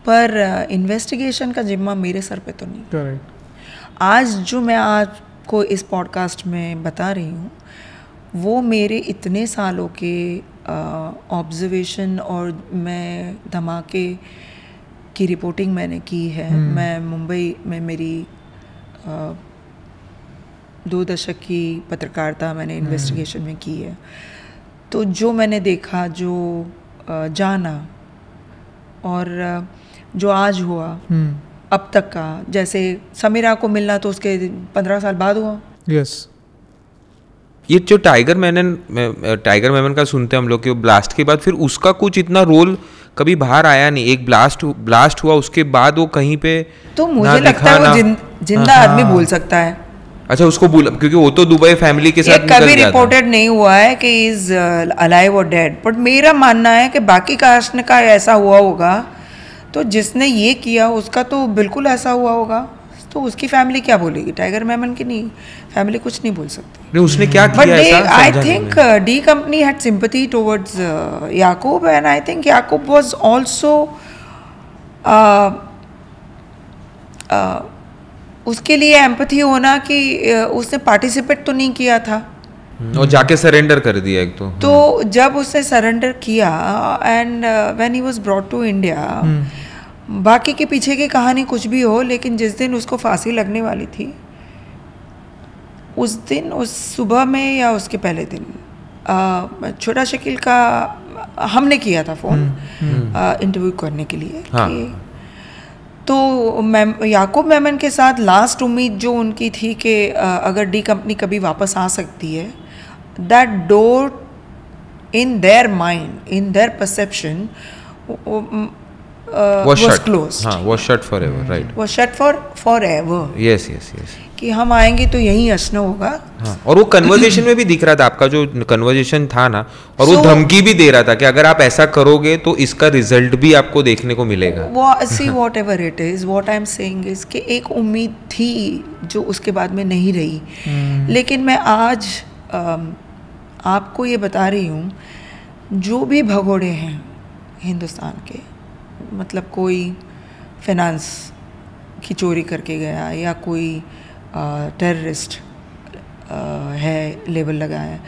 पर इन्वेस्टिगेशन का जिम्मा मेरे सर पे तो नहीं। करेक्ट। आज जो मैं आपको इस पॉडकास्ट में बता रही हूँ वो मेरे इतने सालों के ऑब्जर्वेशन और मैं धमाके की रिपोर्टिंग मैंने की है। मैं मुंबई में मेरी 2 दशक की पत्रकारिता मैंने इन्वेस्टिगेशन में की है, तो जो मैंने देखा, जो जाना और जो आज हुआ अब तक का, जैसे समीरा को मिलना तो उसके 15 साल बाद हुआ। यस। ये जो टाइगर मेमन का सुनते हैं हम लोग कि ब्लास्ट के बाद फिर उसका कुछ इतना रोल कभी बाहर आया नहीं। एक ब्लास्ट हुआ उसके बाद वो कहीं पे तो मुझे लगता है वो जिंदा आदमी बोल सकता है। अच्छा, उसको बोला क्योंकि वो तो दुबई फैमिली के साथ कभी रिपोर्टेड नहीं हुआ है कि इज अलाइव और डेड, बट मेरा मानना है कि बाकी कास्ट का ऐसा हुआ होगा तो जिसने ये किया उसका तो बिल्कुल ऐसा हुआ होगा, तो उसकी फैमिली क्या बोलेगी? टाइगर मेमन की नहीं फैमिली कुछ नहीं बोल सकती। नहीं, उसने क्या किया ऐसा? I think D company had sympathy towards Yakub and I think Yakub was also उसके लिए एम्पैथी होना कि उसने पार्टिसिपेट तो नहीं किया था और जाके सरेंडर कर दिया एक तो जब उसने सरेंडर किया and when he was brought to India, बाकी के पीछे की कहानी कुछ भी हो, लेकिन जिस दिन उसको फांसी लगने वाली थी उस दिन, उस सुबह में या उसके पहले दिन छोटा शकील का हमने किया था फ़ोन इंटरव्यू करने के लिए। हाँ। तो याकूब मेमन के साथ लास्ट उम्मीद जो उनकी थी कि अगर डी कंपनी कभी वापस आ सकती है, that door in their mind, in their perception was closed. हाँ, was shut forever, right? Was shut forever. Yes. कि हम आएंगे तो यही अश्न होगा। हाँ, और वो कन्वर्जेशन में भी दिख रहा था आपका जो कन्वर्जेशन था ना, और वो धमकी भी दे रहा था कि अगर आप ऐसा करोगे तो इसका रिजल्ट भी आपको देखने को मिलेगा। See whatever it is, what I'm saying is कि एक उम्मीद थी जो उसके बाद में नहीं रही। लेकिन मैं आज आपको ये बता रही हूँ, जो भी भगोड़े हैं हिंदुस्तान के, मतलब कोई फाइनेंस की चोरी करके गया या कोई टेररिस्ट है लेबल लगाया,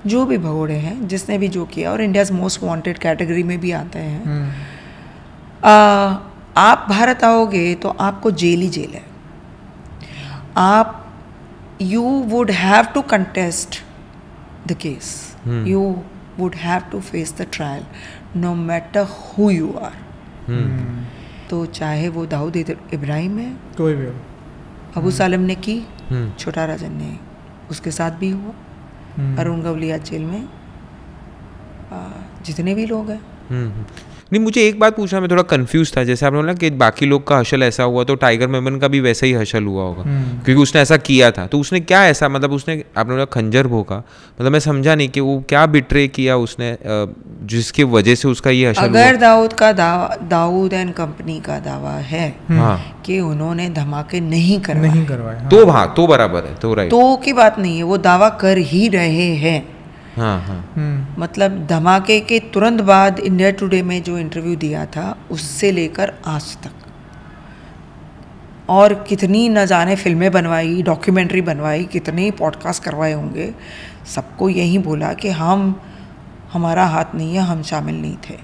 जो भी भगोड़े हैं, जिसने भी जो किया, और इंडियाज़ मोस्ट वांटेड कैटेगरी में भी आते हैं, आप भारत आओगे तो आपको जेल ही जेल है। आप you would have to contest the case, you would have to face the trial no matter who you are. तो चाहे वो दाऊद इब्राहिम है, कोई भी हो, अबू सालिम ने की, छोटा राजन ने उसके साथ भी हुआ, अरुण गवलिया जेल में, जितने भी लोग हैं। नहीं, मुझे एक बात पूछना, मैं थोड़ा कंफ्यूज था। जैसे आपने बोला कि बाकी लोग का हशल ऐसा हुआ तो टाइगर मेमन का भी वैसा ही हशल हुआ होगा, क्योंकि उसने ऐसा किया था। तो उसने क्या ऐसा, मतलब उसने, आपने बोला खंजर भोंका, मतलब मैं समझा नहीं कि वो क्या बिट्रे किया उसने जिसकी वजह से उसका ये हशल हुआ। अगर दाऊद एंड कंपनी का दावा है कि उन्होंने धमाके नहीं करवाए, तो हाँ, तो बराबर है, तो राइट, तो की बात नहीं है, वो दावा कर ही रहे हैं। हाँ। मतलब धमाके के तुरंत बाद इंडिया टुडे में जो इंटरव्यू दिया था उससे लेकर आज तक, और कितनी न जाने फिल्में बनवाई, डॉक्यूमेंट्री बनवाई, कितने पॉडकास्ट करवाए होंगे, सबको यही बोला कि हम हमारा हाथ नहीं है, हम शामिल नहीं थे।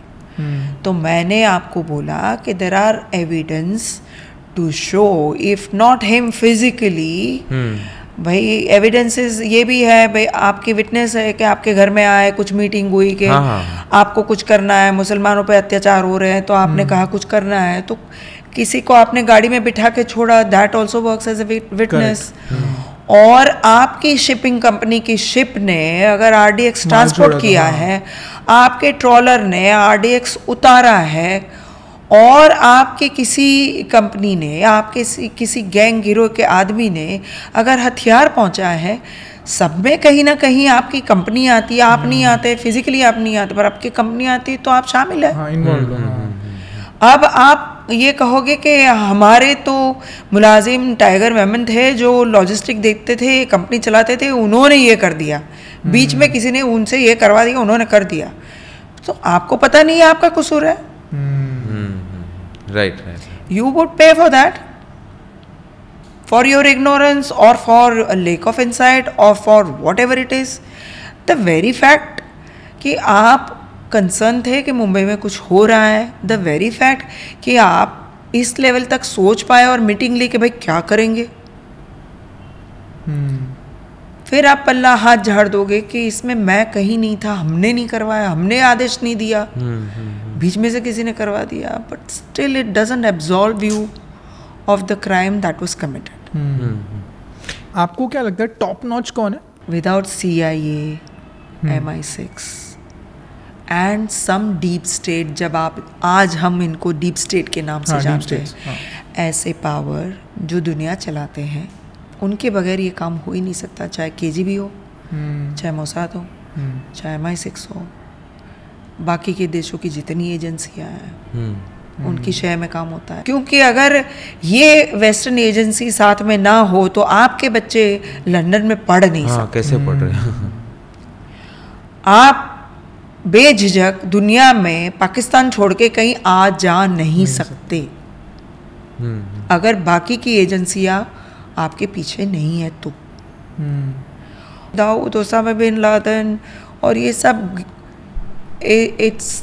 तो मैंने आपको बोला कि there are evidence to show, if not him physically, भाई एविडेंसेस ये भी है, भाई आपकी विटनेस है कि आपके घर में आए, कुछ मीटिंग हुई कि आपको कुछ करना है, मुसलमानों पे अत्याचार हो रहे हैं तो आपने कहा कुछ करना है, तो किसी को आपने गाड़ी में बिठा के छोड़ा, that also works as a witness. और आपकी शिपिंग कंपनी की शिप ने अगर RDX ट्रांसपोर्ट किया है, आपके ट्रॉलर ने RDX उतारा है, और आपके किसी कंपनी ने, आपके किसी गैंग गिरोह के आदमी ने अगर हथियार पहुंचा है, सब में कहीं ना कहीं आपकी कंपनी आती है। आप नहीं आते, फिजिकली आप नहीं आते, पर आपकी कंपनी आती है तो आप शामिल है। अब आप ये कहोगे कि हमारे तो मुलाजिम टाइगर मेमन थे जो लॉजिस्टिक देखते थे, कंपनी चलाते थे, उन्होंने ये कर दिया, बीच में किसी ने उनसे ये करवा दिया, उन्होंने कर दिया, तो आपको पता नहीं है आपका कसूर है। Right. You would pay for that, for your ignorance or for a lack of insight or for whatever it is. The very fact कि आप कंसर्न थे कि मुंबई में कुछ हो रहा है, the very fact कि आप इस लेवल तक सोच पाए और मीटिंग ली कि भाई क्या करेंगे, फिर आप पल्ला हाथ झाड़ दोगे कि इसमें मैं कहीं नहीं था, हमने नहीं करवाया, हमने आदेश नहीं दिया, बीच में से किसी ने करवा दिया, but still it doesn't absolve you of the crime that was committed. आपको क्या लगता है टॉप नॉच कौन है? Without CIA, MI6 and some deep state, जब आप आज हम इनको डीप स्टेट के नाम से जानते हैं, ऐसे पावर जो दुनिया चलाते हैं, उनके बगैर ये काम हो ही नहीं सकता, चाहे KGB हो, चाहे मोसाद हो, चाहे MI6 हो, बाकी के देशों की जितनी एजेंसियां हैं उनकी शय में काम होता है। क्योंकि अगर ये वेस्टर्न एजेंसी साथ में ना हो तो आपके बच्चे लंदन में पढ़ नहीं सकते। कैसे पढ़ रहे हैं? आप बेझिझक दुनिया में पाकिस्तान छोड़ के कहीं आ जा नहीं सकते अगर बाकी की एजेंसियां आपके पीछे नहीं है तो। दाऊद, ओसामा बिन लादेन और ये सब,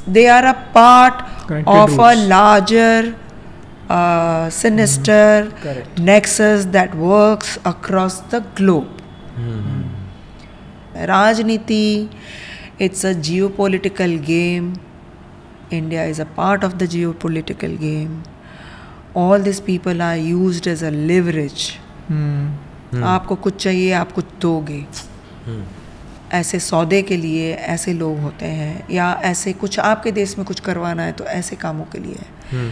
they are a part of a larger sinister nexus that works across the globe. Rajniti, it's a geopolitical game. India is a part of the geopolitical game. All these people are used as a leverage. आपको कुछ चाहिए, आप कुछ दोगे, ऐसे सौदे के लिए ऐसे लोग होते हैं, या ऐसे कुछ आपके देश में कुछ करवाना है तो ऐसे कामों के लिए है।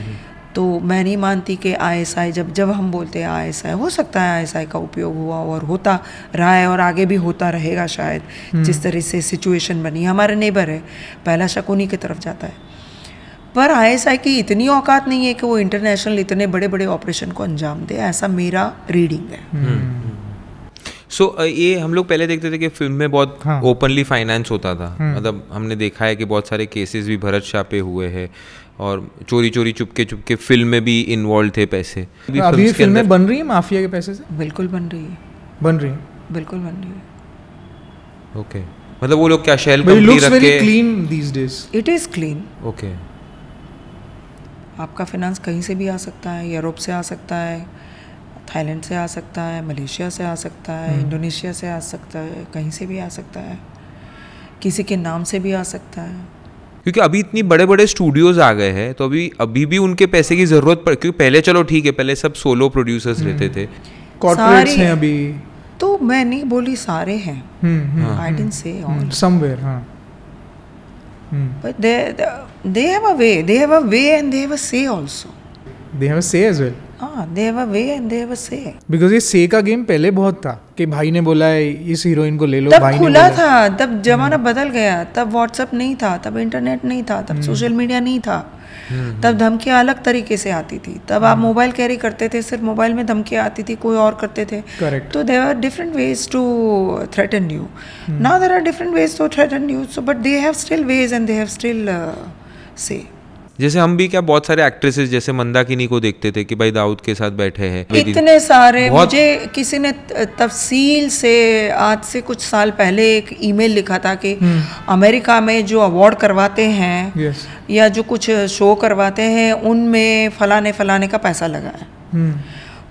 तो मैं नहीं मानती कि ISI, जब हम बोलते हैं ISI, हो सकता है ISI का उपयोग हुआ और होता रहा है और आगे भी होता रहेगा शायद, जिस तरह से सिचुएशन बनी। हमारे नेबर है, पहला शक उन्हीं की तरफ जाता है, पर ISI की इतनी औकात नहीं है कि वो इंटरनेशनल इतने बड़े बड़े ऑपरेशन को अंजाम दे, ऐसा मेरा रीडिंग है। ये हम लोग पहले देखते थे कि फिल्म में बहुत ओपनली फाइनेंस होता था, मतलब हमने देखा है कि बहुत सारे केसेस भी भरत शाह पे हुए हैं और चोरी चोरी चुपके फिल्म में भी इन्वॉल्व थे पैसे। अभी फिल्में बन रही है माफिया के पैसे से? बिल्कुल बन रही है, बिल्कुल बन रही है। ओके, मतलब वो लोग क्या शेल कंपनी रख के, clean these days, it is clean. Okay, आपका फाइनेंस कहीं से भी आ सकता है, यूरोप से आ सकता है, थाईलैंड से आ सकता है, मलेशिया से आ सकता है, इंडोनेशिया से आ सकता है, कहीं से भी आ सकता है, किसी के नाम से भी आ सकता है। क्योंकि अभी इतनी बड़े बड़े स्टूडियोज आ गए हैं तो अभी भी उनके पैसे की जरूरत पड़, क्योंकि पहले चलो ठीक है, पहले सब सोलो प्रोड्यूसर्स रहते थे, कॉर्पोरेट्स हैं अभी, तो मैं नहीं बोली सारे हैं, I didn't say all, somewhere, हां, but they have a way and they have a say also. They have a say as well. They have a way and they have a say. Because ये say का game पहले बहुत था कि भाई ने बोला है इस हीरोइन को ले लो, तब भाई ने खुला था, तब जमाना बदल गया, तब व्हाट्सएप नहीं था, तब इंटरनेट नहीं था, तब सोशल मीडिया नहीं था, तब धमकियाँ अलग तरीके से आती थी, तब आप मोबाइल कैरी करते थे, सिर्फ मोबाइल में धमकियाँ आती थी, कोई और करते थे। Correct. तो there are different ways to threaten you. Now there are different ways to threaten you, so but they have still ways and they have still say. जैसे हम भी क्या बहुत सारे एक्ट्रेसेस जैसे मंदाकिनी को देखते थे कि भाई दाऊद के साथ बैठे हैं, इतने सारे। मुझे किसी ने तफसील से आज से कुछ साल पहले एक ईमेल लिखा था कि अमेरिका में जो अवार्ड करवाते हैं या जो कुछ शो करवाते हैं उनमें फलाने का पैसा लगा है।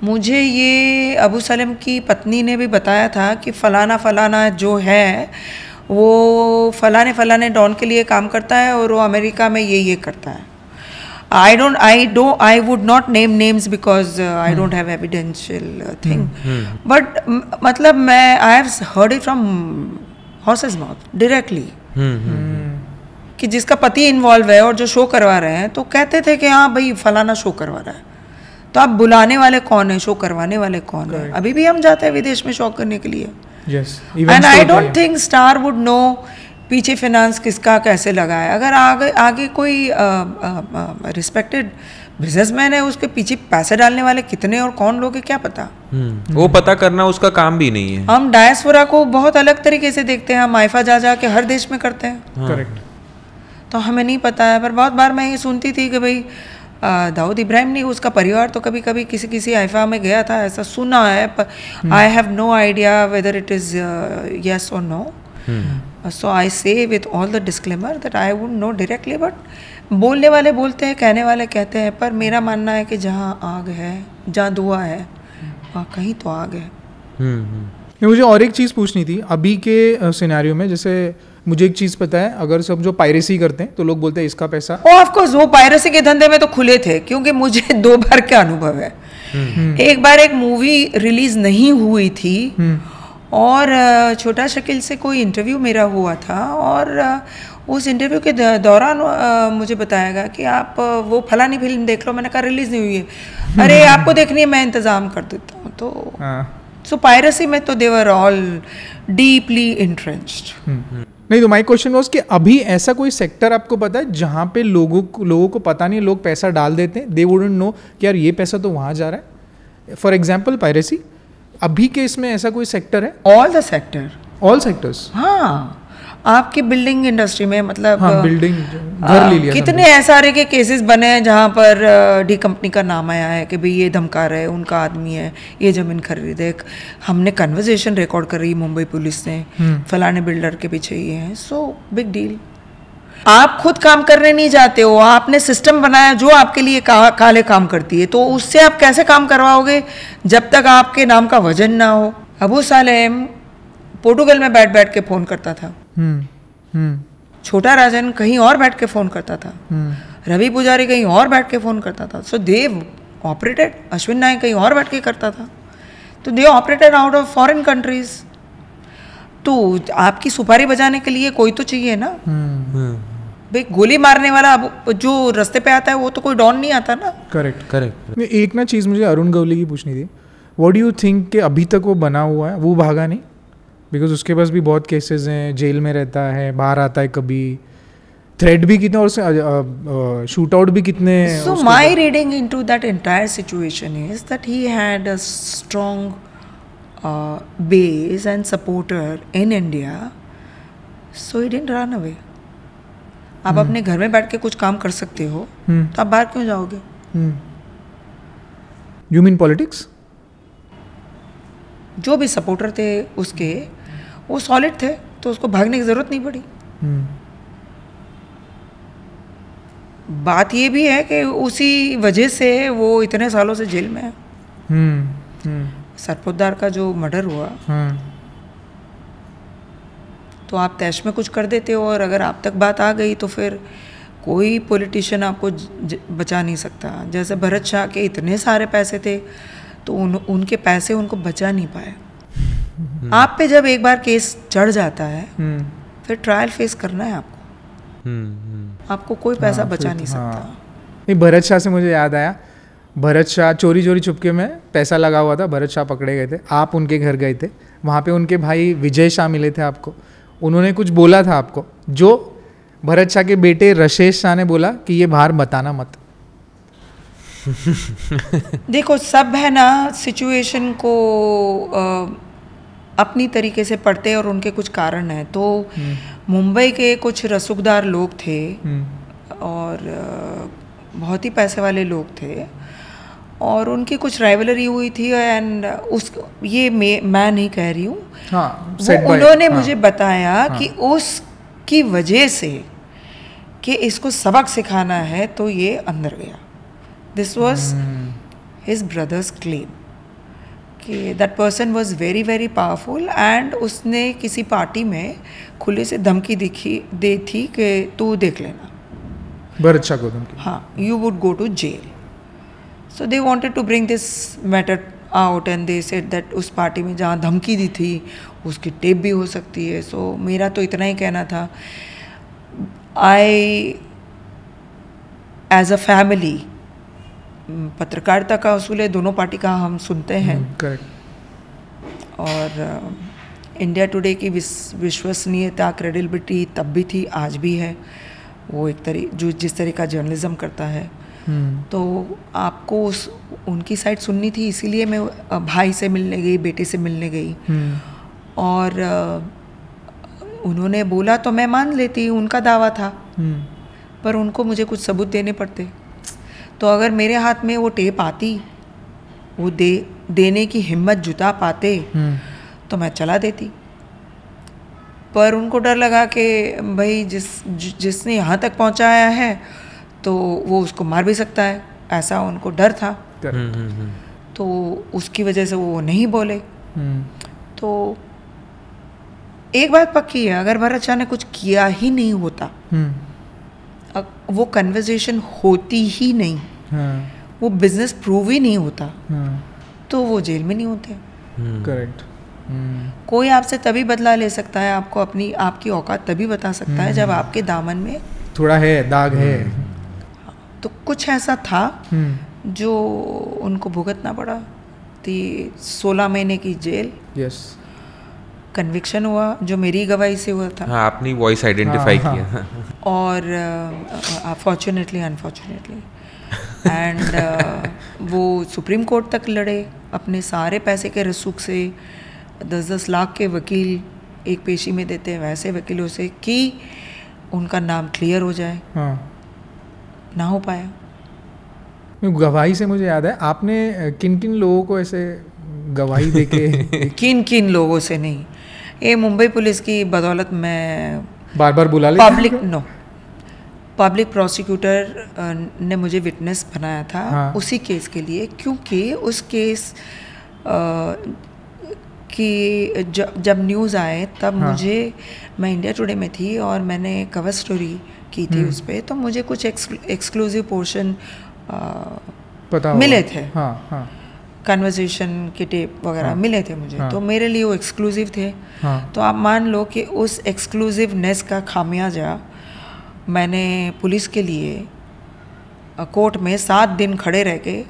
मुझे ये अबू सलेम की पत्नी ने भी बताया था कि फलाना जो है वो फलाने डॉन के लिए काम करता है और वो अमेरिका में ये करता है। I would not name names because I don't have evidential thing. But मतलब I have heard it from horse's mouth directly. कि जिसका पति इन्वॉल्व है और जो शो करवा रहे हैं तो कहते थे कि हाँ भाई फलाना शो करवा रहा है, तो आप बुलाने वाले कौन है, शो करवाने वाले कौन है? अभी भी हम जाते हैं विदेश में शो करने के लिए। And I don't think star would know पीछे फाइनेंस किसका कैसे लगा है। अगर आगे कोई रिस्पेक्टेड बिजनेसमैन है, उसके पीछे पैसे डालने वाले कितने और कौन लोग हैं क्या पता। वो पता करना उसका काम भी नहीं है। हम डायस्पोरा को बहुत अलग तरीके से देखते हैं, हम आइफा जा के हर देश में करते हैं। करेक्ट। तो हमें नहीं पता है। पर बहुत बार मैं ये सुनती थी कि भाई दाऊद इब्राहिम नहीं, उसका परिवार तो कभी कभी किसी आइफा में गया था, ऐसा सुना है, पर I have no idea whether it is yes और no. So I say with all the disclaimer that I wouldn't know directly, but बोलने वाले बोलते हैं, कहने वाले कहते हैं। पर मेरा मानना है कि जहाँ आग है, जहाँ धुआं है, वहाँ कहीं तो आग है। मुझे और एक चीज़ पूछनी थी अभी के सिनेरियो में। जैसे मुझे एक चीज़ पता है, अगर सब जो पायरेसी करते हैं तो लोग बोलते हैं इसका पैसा। ऑफ कोर्स वो पायरेसी के धंधे में तो खुले थे, क्योंकि मुझे 2 बार का अनुभव है। एक बार एक मूवी रिलीज नहीं हुई थी और छोटा शकील से कोई इंटरव्यू मेरा हुआ था, और उस इंटरव्यू के दौरान मुझे बताया गया कि आप वो फलानी फिल्म देख लो। मैंने कहा रिलीज नहीं हुई है। अरे आपको देखनी है, मैं इंतज़ाम कर देता हूँ। तो सो पायरेसी में तो दे वर ऑल डीपली इंट्रेंच्ड। नहीं, तो माय क्वेश्चन वाज कि अभी ऐसा कोई सेक्टर आपको पता है जहाँ पे लोगों को पता नहीं, लोग पैसा डाल देते हैं, दे वुडंट नो कि यार ये पैसा तो वहाँ जा रहा है। फॉर एग्जाम्पल पायरेसी, अभी के इसमें ऐसा कोई सेक्टर है? All sectors. हाँ, आपकी बिल्डिंग इंडस्ट्री में मतलब बिल्डिंग घर ले लिया। कितने SRA के केसेस बने हैं जहाँ पर डी कंपनी का नाम आया है कि भाई ये धमका रहे, उनका आदमी है, ये ज़मीन खरीदे। हमने कन्वर्सेशन रिकॉर्ड करी मुंबई पुलिस ने, फलाने बिल्डर के पीछे ये है। So big deal. आप खुद काम करने नहीं जाते हो, आपने सिस्टम बनाया जो आपके लिए काले काम करती है, तो उससे आप कैसे काम करवाओगे जब तक आपके नाम का वजन ना हो। अबू सालेम पोर्टुगल में बैठ के फ़ोन करता था, छोटा राजन कहीं और बैठ के फ़ोन करता था, रवि पुजारी कहीं और बैठ के फ़ोन करता था। सो देव ऑपरेटेड, अश्विन नायक कहीं और बैठ के करता था, तो दे operated out of foreign countries. तो आपकी सुपारी बजाने के लिए कोई तो चाहिए ना। भाई गोली मारने वाला जो रास्ते पे आता है वो तो कोई डॉन नहीं आता ना। करेक्ट। एक ना चीज़ मुझे अरुण गवली की पूछनी थी। व्हाट डू यू थिंक कि अभी तक वो बना हुआ है, वो भागा नहीं? बिकॉज उसके पास भी बहुत केसेस हैं, जेल में रहता है, बाहर आता है कभी, थ्रेट भी कितने और शूट आउट भी कितने। So my reading into that entire situation is that he had a strong base and supporter in India, so he didn't run away. आप अपने घर में बैठ के कुछ काम कर सकते हो, तो आप बाहर क्यों जाओगे? You mean politics? जो भी सपोर्टर थे उसके, वो सॉलिड थे, तो उसको भागने की जरूरत नहीं पड़ी। बात ये भी है कि उसी वजह से वो इतने सालों से जेल में है। सरपोतदार का जो मर्डर हुआ, तो आप तैश में कुछ कर देते हो, और अगर आप तक बात आ गई तो फिर कोई पॉलिटिशियन आपको बचा नहीं सकता। जैसे भरत शाह के इतने सारे पैसे थे, तो उनके पैसे उनको बचा नहीं पाए। आप पे जब एक बार केस चढ़ जाता है, फिर ट्रायल फेस करना है आपको। आपको कोई पैसा बचा नहीं सकता। नहीं, भरत शाह से मुझे याद आया, भरत शाह चोरी चुपके में पैसा लगा हुआ था, भरत शाह पकड़े गए थे, आप उनके घर गए थे, वहाँ पे उनके भाई विजय शाह मिले थे आपको, उन्होंने कुछ बोला था आपको, जो भरत शाह के बेटे रशेश शाह ने बोला कि ये बाहर बताना मत। देखो, सब है ना सिचुएशन को अपनी तरीके से पढ़ते हैं और उनके कुछ कारण हैं। तो मुंबई के कुछ रसूखदार लोग थे, और बहुत ही पैसे वाले लोग थे और उनकी कुछ राइवलरी हुई थी एंड ये मैं नहीं कह रही हूँ, हाँ, उन्होंने मुझे बताया कि उसकी वजह से कि इसको सबक सिखाना है तो ये अंदर गया. This was his brother's claim कि that person was very very powerful and उसने किसी पार्टी में खुले से धमकी दी थी कि तू देख लेना, भरत शाह को धमकी. हाँ, you would go to jail. So they wanted to bring this matter out and they said that उस पार्टी में जहाँ धमकी दी थी उसकी टेप भी हो सकती है. सो मेरा तो इतना ही कहना था, आई एज अ फैमिली, पत्रकारिता का असूल है, दोनों पार्टी का हम सुनते हैं. करेक्ट. और इंडिया टुडे की विश्वसनीयता, क्रेडिबिलिटी तब भी थी, आज भी है. वो एक जिस तरह का जर्नलिज्म करता है, तो आपको उनकी साइड सुननी थी. इसीलिए मैं भाई से मिलने गई, बेटे से मिलने गई. और उन्होंने बोला तो मैं मान लेती, उनका दावा था. पर उनको मुझे कुछ सबूत देने पड़ते. तो अगर मेरे हाथ में वो टेप आती, वो देने की हिम्मत जुटा पाते, तो मैं चला देती. पर उनको डर लगा कि भाई जिसने यहाँ तक पहुँचाया है तो वो उसको मार भी सकता है, ऐसा उनको डर था. तो उसकी वजह से वो नहीं बोले. तो एक बात पक्की है, अगर भरत शाह ने कुछ किया ही नहीं होता, वो कन्वर्सेशन होती ही नहीं, वो बिजनेस प्रूव ही नहीं होता, तो वो जेल में नहीं होते. करेक्ट. कोई आपसे तभी बदला ले सकता है, आपको आपकी औकात तभी बता सकता है जब आपके दामन में थोड़ा है, दाग है. तो कुछ ऐसा था जो उनको भुगतना पड़ा. 16 महीने की जेल. यस. कन्विक्शन हुआ जो मेरी गवाही से हुआ था. हाँ, आपने वॉइस आइडेंटिफाई किया. और फॉर्चुनेटली अनफॉर्चुनेटली एंड वो सुप्रीम कोर्ट तक लड़े अपने सारे पैसे के रसूख से. 10-10 लाख के वकील एक पेशी में देते हैं, वैसे वकीलों से, कि उनका नाम क्लियर हो जाए. ना हो पाया. गवाही से मुझे याद है, आपने किन किन लोगों को ऐसे गवाही देके किन लोगों से नहीं, ये मुंबई पुलिस की बदौलत मैं बार बार बुला लेते पब्लिक प्रोसिक्यूटर ने मुझे विटनेस बनाया था. हाँ. उसी केस के लिए, क्योंकि उस केस कि जब न्यूज़ आए तब मैं इंडिया टुडे में थी और मैंने कवर स्टोरी की थी उस पर, तो मुझे कुछ एक्सक्लूसिव पोर्शन मिले थे. कन्वर्सेशन के टेप वगैरह मिले थे मुझे. तो मेरे लिए वो एक्सक्लूसिव थे. तो आप मान लो कि उस एक्सक्लूसिवनेस का खामियाजा मैंने पुलिस के लिए कोर्ट में 7 दिन खड़े रह के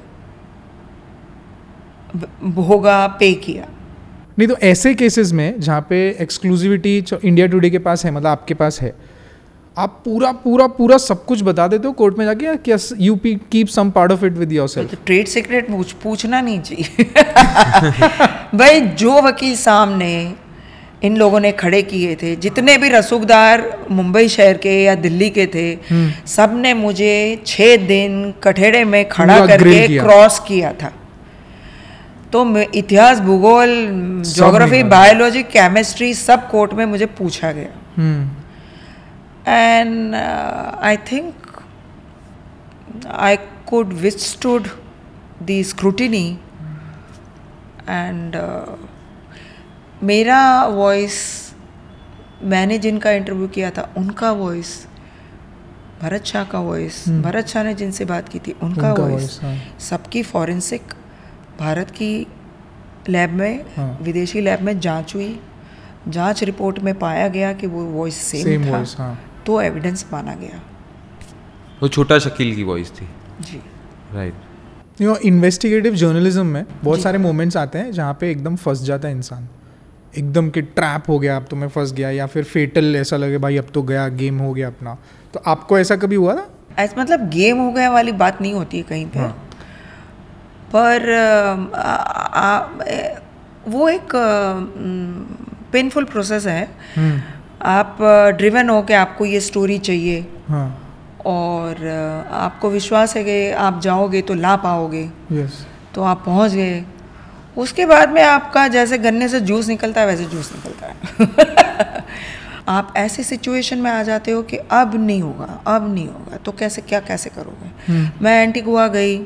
भोगा, पे किया. नहीं, तो ऐसे केसेस में जहाँ पे एक्सक्लूसिविटी इंडिया टुडे के पास है, मतलब आपके पास है, आप पूरा सब कुछ बता देते हो कोर्ट में जाके, या you keep some part of it with yourself? तो ट्रेड सीक्रेट पूछना नहीं चाहिए. भाई जो वकील सामने इन लोगों ने खड़े किए थे, जितने भी रसूखदार मुंबई शहर के या दिल्ली के थे, सब ने मुझे 6 दिन कठेड़े में खड़ा करके क्रॉस किया था. तो इतिहास, भूगोल, ज्योग्राफी, बायोलॉजी, केमिस्ट्री सब कोर्ट में मुझे पूछा गया. And I think I could withstood the scrutiny and मेरा वॉइस, मैंने जिनका इंटरव्यू किया था उनका वॉइस, भरत शाह का वॉइस, भरत शाह ने जिनसे बात की थी उनका वॉइस, सबकी फॉरेंसिक भारत की लैब में, विदेशी लैब में जांच हुई. जांच रिपोर्ट में पाया गया कि वो वॉइस सेम था. तो एविडेंस माना गया. वो छोटा शकील की वॉइस थी. जी. राइट. इन्वेस्टिगेटिव जर्नलिज्म में बहुत सारे मोमेंट्स आते हैं जहाँ पे एकदम फंस जाता है इंसान, एकदम कि ट्रैप हो गया, अब तो मैं फंस गया, या फिर फेटल ऐसा लगे भाई अब तो गया, गेम हो गया अपना. तो आपको ऐसा कभी हुआ था? ऐसा मतलब गेम हो गया वाली बात नहीं होती है कहीं पे. पर वो एक पेनफुल प्रोसेस है. आप ड्रिवन हो कि आपको ये स्टोरी चाहिए. और आपको विश्वास है कि आप जाओगे तो ला पाओगे, तो आप पहुंच गए। उसके बाद में आपका जैसे गन्ने से जूस निकलता है वैसे जूस निकलता है। आप ऐसे सिचुएशन में आ जाते हो कि अब नहीं होगा तो कैसे करोगे। मैं एंटीगुआ गई,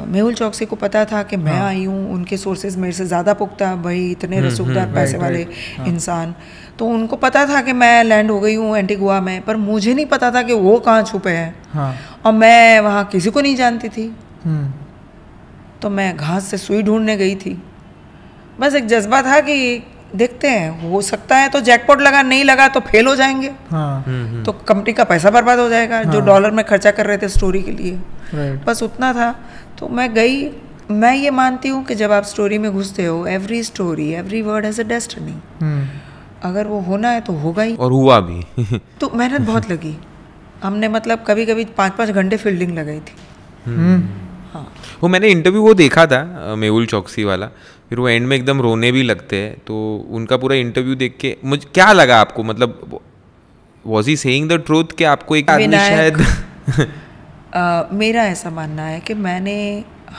मेहुल चौकसी को पता था कि मैं आई हूँ, उनके सोर्सेज मेरे से ज़्यादा पुख्ता, भाई इतने रसूखदार पैसे वाले इंसान, तो उनको पता था कि मैं लैंड हो गई हूँ एंटीगुआ में, पर मुझे नहीं पता था कि वो कहाँ छुपे हैं। और मैं वहाँ किसी को नहीं जानती थी, तो मैं घास से सुई ढूंढने गई थी। बस एक जज्बा था कि देखते हैं, हो सकता है तो जैकपॉट लगा, नहीं लगा तो फेल हो जाएंगे, तो कंपनी का पैसा बर्बाद हो जाएगा जो डॉलर में खर्चा कर रहे थे स्टोरी के लिए। बस उतना था। तो मैं गई। मैं ये मानती हूँ कि जब आप स्टोरी में घुसते हो, every story, every word has a destiny. अगर वो होना है तो होगा ही, और हुआ भी। तो मेहनत बहुत लगी। हमने मतलब कभी कभी 5-5 घंटे फील्डिंग लगाई थी। हाँ, वो मैंने इंटरव्यू वो देखा था मेहुल चौकसी वाला, फिर वो एंड में एकदम रोने भी लगते हैं, तो उनका पूरा इंटरव्यू देख के मुझे क्या लगा आपको, मतलब was he saying the truth कि आपको एक आदमी शायद मेरा ऐसा मानना है कि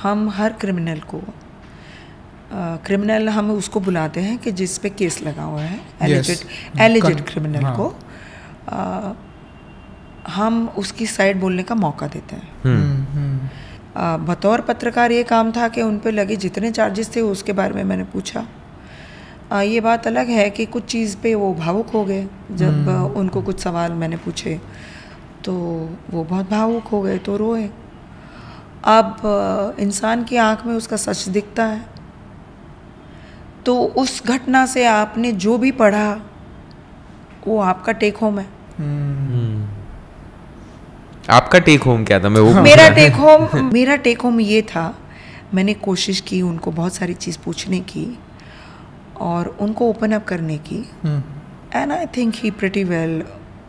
हम हर क्रिमिनल को, क्रिमिनल हम उसको बुलाते हैं कि जिस पे केस लगा हुआ है, एलिजेड क्रिमिनल को हम उसकी साइड बोलने का मौका देते हैं। बतौर पत्रकार ये काम था कि उन पे लगे जितने चार्जेस थे उसके बारे में मैंने पूछा। ये बात अलग है कि कुछ चीज़ पे वो भावुक हो गए जब उनको कुछ सवाल मैंने पूछे, तो वो बहुत भावुक हो गए, तो रोए। अब इंसान की आंख में उसका सच दिखता है, तो उस घटना से आपने जो भी पढ़ा वो आपका टेक होम है। आपका टेक होम क्या था? मैं वो मेरा टेक होम ये था, मैंने कोशिश की उनको बहुत सारी चीज़ पूछने की और उनको ओपन अप करने की, and I think he pretty well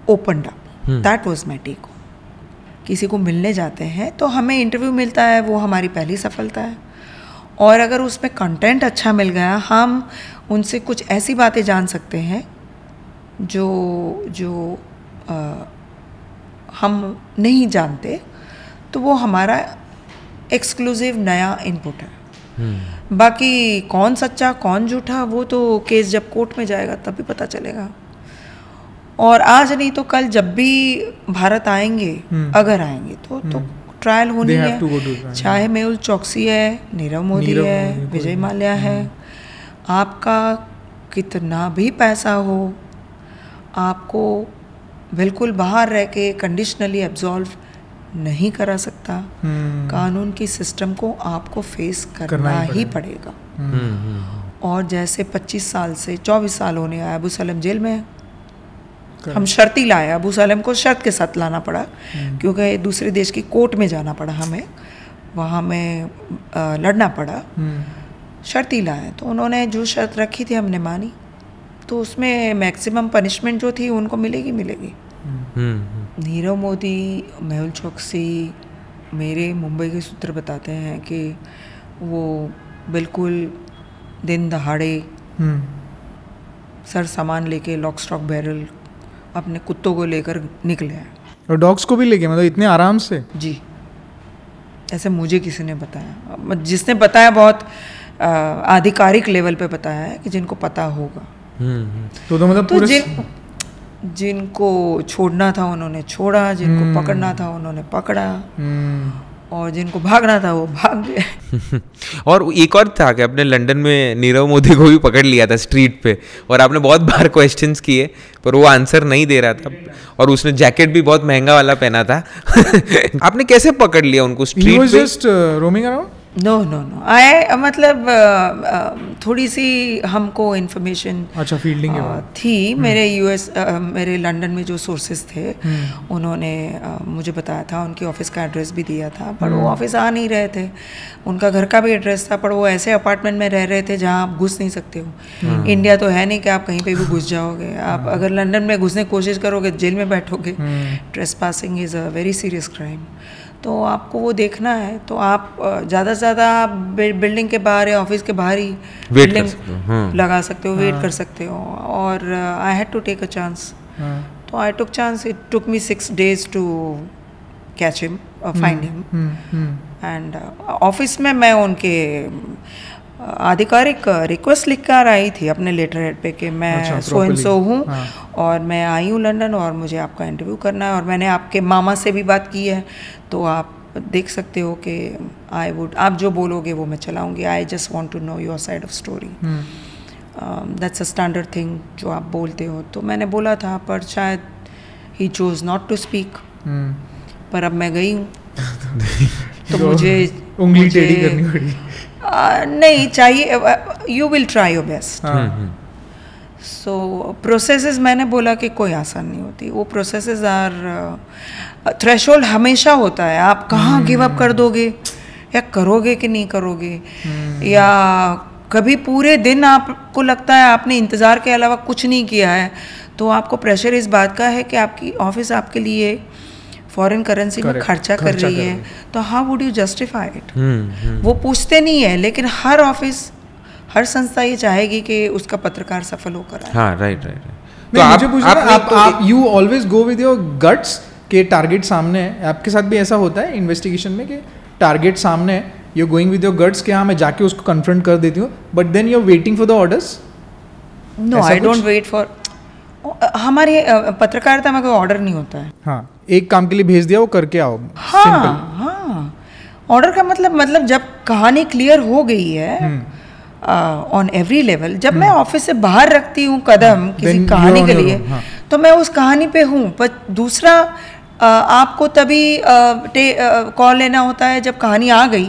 opened up. That was my take home. किसी को मिलने जाते हैं तो हमें इंटरव्यू मिलता है, वो हमारी पहली सफलता है, और अगर उसमें कंटेंट अच्छा मिल गया, हम उनसे कुछ ऐसी बातें जान सकते हैं जो हम नहीं जानते, तो वो हमारा एक्सक्लूसिव नया इनपुट है। बाकी कौन सच्चा कौन झूठा वो तो केस जब कोर्ट में जाएगा तब भी पता चलेगा। और आज नहीं तो कल जब भी भारत आएंगे, अगर आएंगे तो ट्रायल होनी है, चाहे मेहुल चौकसी है, नीरव मोदी है, विजय माल्या है। आपका कितना भी पैसा हो, आपको बिल्कुल बाहर रह के कंडीशनली एब्जॉल्व नहीं करा सकता। कानून की सिस्टम को आपको फेस करना ही पड़ेगा। और जैसे 25 साल से 24 साल होने आया, अबू सलेम जेल में है, हम शर्ती लाए, अबू सलेम को शर्त के साथ लाना पड़ा, क्योंकि दूसरे देश की कोर्ट में जाना पड़ा, हमें वहाँ में लड़ना पड़ा, शर्ती लाए। तो उन्होंने जो शर्त रखी थी हमने मानी, तो उसमें मैक्सिमम पनिशमेंट जो थी उनको मिलेगी। नीरव मोदी, मेहुल चौकसी, मेरे मुंबई के सूत्र बताते हैं कि वो बिल्कुल दिन दहाड़े सर सामान लेके लॉक स्टॉक बैरल अपने कुत्तों को लेकर निकले हैं। और डॉग्स को भी लेके, मतलब इतने आराम से? जी, ऐसे मुझे किसी ने बताया, जिसने बताया बहुत आधिकारिक लेवल पे बताया है कि जिनको पता होगा। तो मतलब पूरे जिनको छोड़ना था उन्होंने छोड़ा, जिनको पकड़ना था उन्होंने पकड़ा, और जिनको भागना था वो भाग गए। और एक और था कि आपने लंदन में नीरव मोदी को भी पकड़ लिया था स्ट्रीट पे, और आपने बहुत बार क्वेश्चंस किए पर वो आंसर नहीं दे रहा था, और उसने जैकेट भी बहुत महंगा वाला पहना था। आपने कैसे पकड़ लिया उनको स्ट्रीट पे? He was just roaming around? No, मतलब थोड़ी सी हमको इन्फॉर्मेशन अच्छा फील्डिंग थी। मेरे लंदन में जो सोर्सेज थे उन्होंने मुझे बताया था, उनके ऑफिस का एड्रेस भी दिया था, पर वो ऑफिस आ नहीं रहे थे। उनका घर का भी एड्रेस था, पर वो ऐसे अपार्टमेंट में रह रहे थे जहाँ आप घुस नहीं सकते हो। इंडिया तो है नहीं कि आप कहीं पे भी घुस जाओगे। आप अगर लंदन में घुसने की कोशिश करोगे जेल में बैठोगे। Trespassing is a very serious crime. तो आपको वो देखना है, तो आप ज़्यादा से ज़्यादा आप बिल्डिंग के बाहर या ऑफिस के बाहर ही बिल्डिंग लगा सकते हो, वेट कर सकते हो। और I had to take a chance तो I took chance. It took me 6 days to catch him, find him. And office में मैं उनके आधिकारिक रिक्वेस्ट लिख कर आई थी अपने लेटर हेड पे कि मैं सो एंड सो हूँ और मैं आई हूँ लंदन और मुझे आपका इंटरव्यू करना है और मैंने आपके मामा से भी बात की है, तो आप देख सकते हो कि आप जो बोलोगे वो मैं चलाऊँगी. I just want to know your side of story. That's a standard thing जो आप बोलते हो. तो मैंने बोला था, पर शायद he chose not to speak. पर अब मैं गई हूँ तो मुझे उंगली टेढ़ी करनी पड़ी. नहीं चाहिए. You will try your best. So processes, मैंने बोला कि कोई आसान नहीं होती. वो प्रोसेसेस आर थ्रेशोल्ड हमेशा होता है. आप कहाँ गिव अप कर दोगे या करोगे कि नहीं करोगे, या कभी पूरे दिन आपको लगता है आपने इंतज़ार के अलावा कुछ नहीं किया है, तो आपको प्रेशर इस बात का है कि आपकी ऑफिस आपके लिए फॉरेन करेंसी में खर्चा कर रही है, तो how would you justify it. वो पूछते नहीं है, लेकिन हर ऑफिस, हर संस्था ये चाहेगी कि उसका पत्रकार सफल होकर आए. हाँ, राइट. तो मुझे पूछना, आप you always go with your guts के टारगेट सामने है. आपके साथ भी ऐसा होता है इन्वेस्टिगेशन में कि टारगेट सामने है, you going with your guts कि हाँ मैं जाके उसको कन्फ्रंट कर देती हूँ, but then you are waiting for the orders? No, I don't wait for. हमारी पत्रकारिता में कोई ऑर्डर नहीं होता है. हाँ, एक काम के लिए भेज दिया, वो करके आओ. हाँ. ऑर्डर का मतलब जब कहानी क्लियर हो गई है ऑन एवरी लेवल, जब मैं ऑफिस से बाहर रखती हूँ कदम किसी कहानी के लिए, तो मैं उस कहानी पे हूँ. पर दूसरा, आपको तभी कॉल लेना होता है जब कहानी आ गई.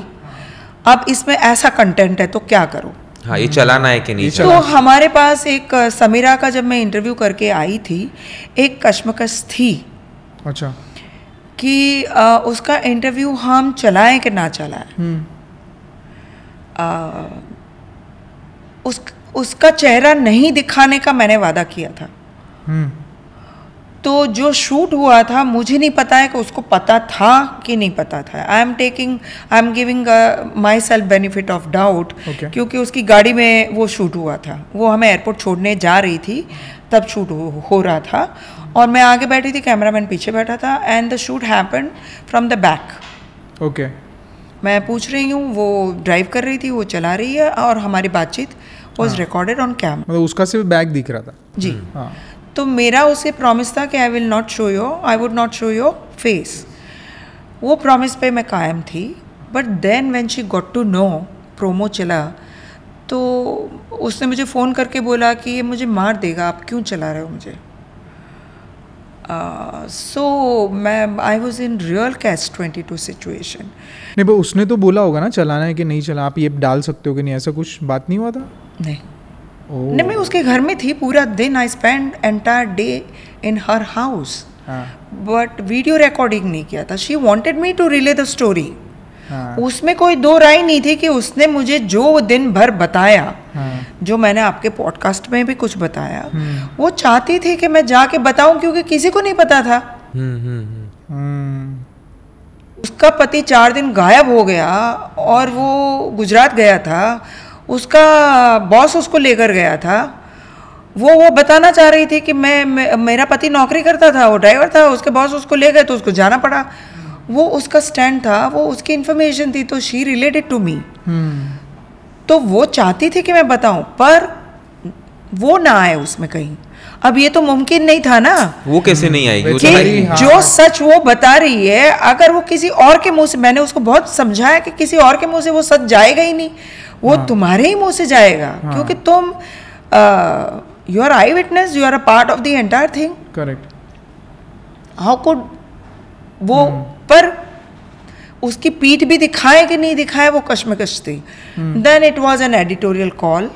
अब इसमें ऐसा कंटेंट है तो क्या करो. हाँ, ये चलाना है कि नहीं. तो हमारे पास एक समीरा का जब मैं इंटरव्यू करके आई थी, एक कश्मकश थी. अच्छा. कि उसका इंटरव्यू हम चलाएं कि ना चलाएं. उसका चेहरा नहीं दिखाने का मैंने वादा किया था. तो जो शूट हुआ था, मुझे नहीं पता है कि उसको पता था कि नहीं पता था. I am giving my self benefit of doubt, क्योंकि उसकी गाड़ी में वो शूट हुआ था. वो हमें एयरपोर्ट छोड़ने जा रही थी, तब शूट हो रहा था, और मैं आगे बैठी थी, कैमरामैन पीछे बैठा था, and the shoot happened from the back. Okay. मैं पूछ रही हूँ, वो ड्राइव कर रही थी, वो चला रही है, और हमारी बातचीत वॉज रिकॉर्डेड ऑन कैमरा. मतलब उसका सिर्फ बैक दिख रहा था. जी. हाँ. तो मेरा उसे प्रॉमिस था कि I would not show your face. वो प्रॉमिस पे मैं कायम थी. But then when she got to know, promo चला, तो उसने मुझे फ़ोन करके बोला कि ये मुझे मार देगा, आप क्यों चला रहे हो मुझे. So I was in real catch-22 situation. नहीं, पर उसने तो बोला होगा ना चलाना है कि नहीं चला, आप ये डाल सकते हो कि नहीं, ऐसा कुछ बात नहीं हुआ था? नहीं. नहीं, मैं उसके घर में थी पूरा दिन. I spend entire day in her house, but video recording नहीं किया था. She wanted me to relay the story. उसमें कोई दो राय नहीं थी कि उसने मुझे जो दिन भर बताया, जो मैंने आपके पॉडकास्ट में भी कुछ बताया, वो चाहती थी कि मैं जाके बताऊं, क्योंकि किसी को नहीं पता था. उसका पति 4 दिन गायब हो गया और वो गुजरात गया था. उसका बॉस उसको लेकर गया था. वो बताना चाह रही थी कि मेरा पति नौकरी करता था, वो ड्राइवर था, उसके बॉस उसको ले गए तो उसको जाना पड़ा. वो उसका स्टैंड था, वो उसकी इन्फॉर्मेशन थी, तो शी रिलेटेड टू मी. तो वो चाहती थी कि मैं बताऊं, पर वो ना आए उसमें कहीं. अब ये तो मुमकिन नहीं था ना. वो कैसे नहीं आएगी? कि जो सच वो बता रही है, अगर वो किसी और के मुंह से, मैंने उसको बहुत समझाया कि किसी और के मुंह से वो सच जाएगा ही नहीं, वो तुम्हारे ही मुंह से जाएगा. क्योंकि तुम you are eyewitness, you are a part of the entire thing. Correct. How could वो. पर उसकी पीठ भी दिखाए कि नहीं दिखाए, वो कश्मकश थी. Then it was an editorial call.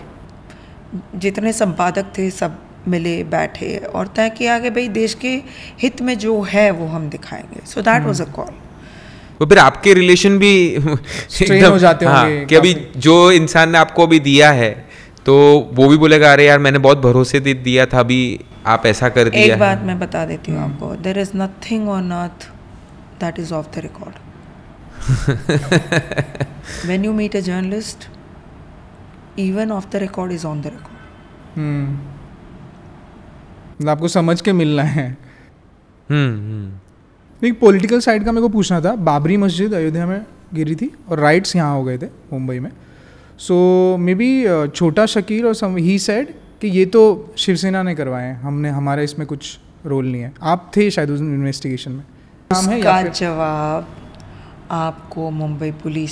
जितने संपादक थे सब मिले, बैठे और तय किया कि भाई देश के हित में जो है वो हम दिखाएंगे. So that was a call. तो फिर आपके रिलेशन भी स्ट्रेन हो जाते होंगे कि अभी जो इंसान ने आपको अभी दिया है, तो वो भी बोलेगा अरे यार मैंने बहुत भरोसे दिया था, अभी आप ऐसा कर दिया. एक बात मैं बता देती हूँ आपको, there is nothing on earth that is off the record. When you meet a journalist, even off the record is on the record. आपको समझ के मिलना है. एक पॉलिटिकल साइड का मेरे को पूछना था. बाबरी मस्जिद अयोध्या में गिरी थी और राइट्स यहाँ हो गए थे मुंबई में. सो मे बी छोटा शकील और सम ही सेड कि ये तो शिवसेना ने करवाए हैं, हमने हमारा इसमें कुछ रोल नहीं है. आप थे शायद उस इन्वेस्टिगेशन में. उसका जवाब आपको मुंबई पुलिस,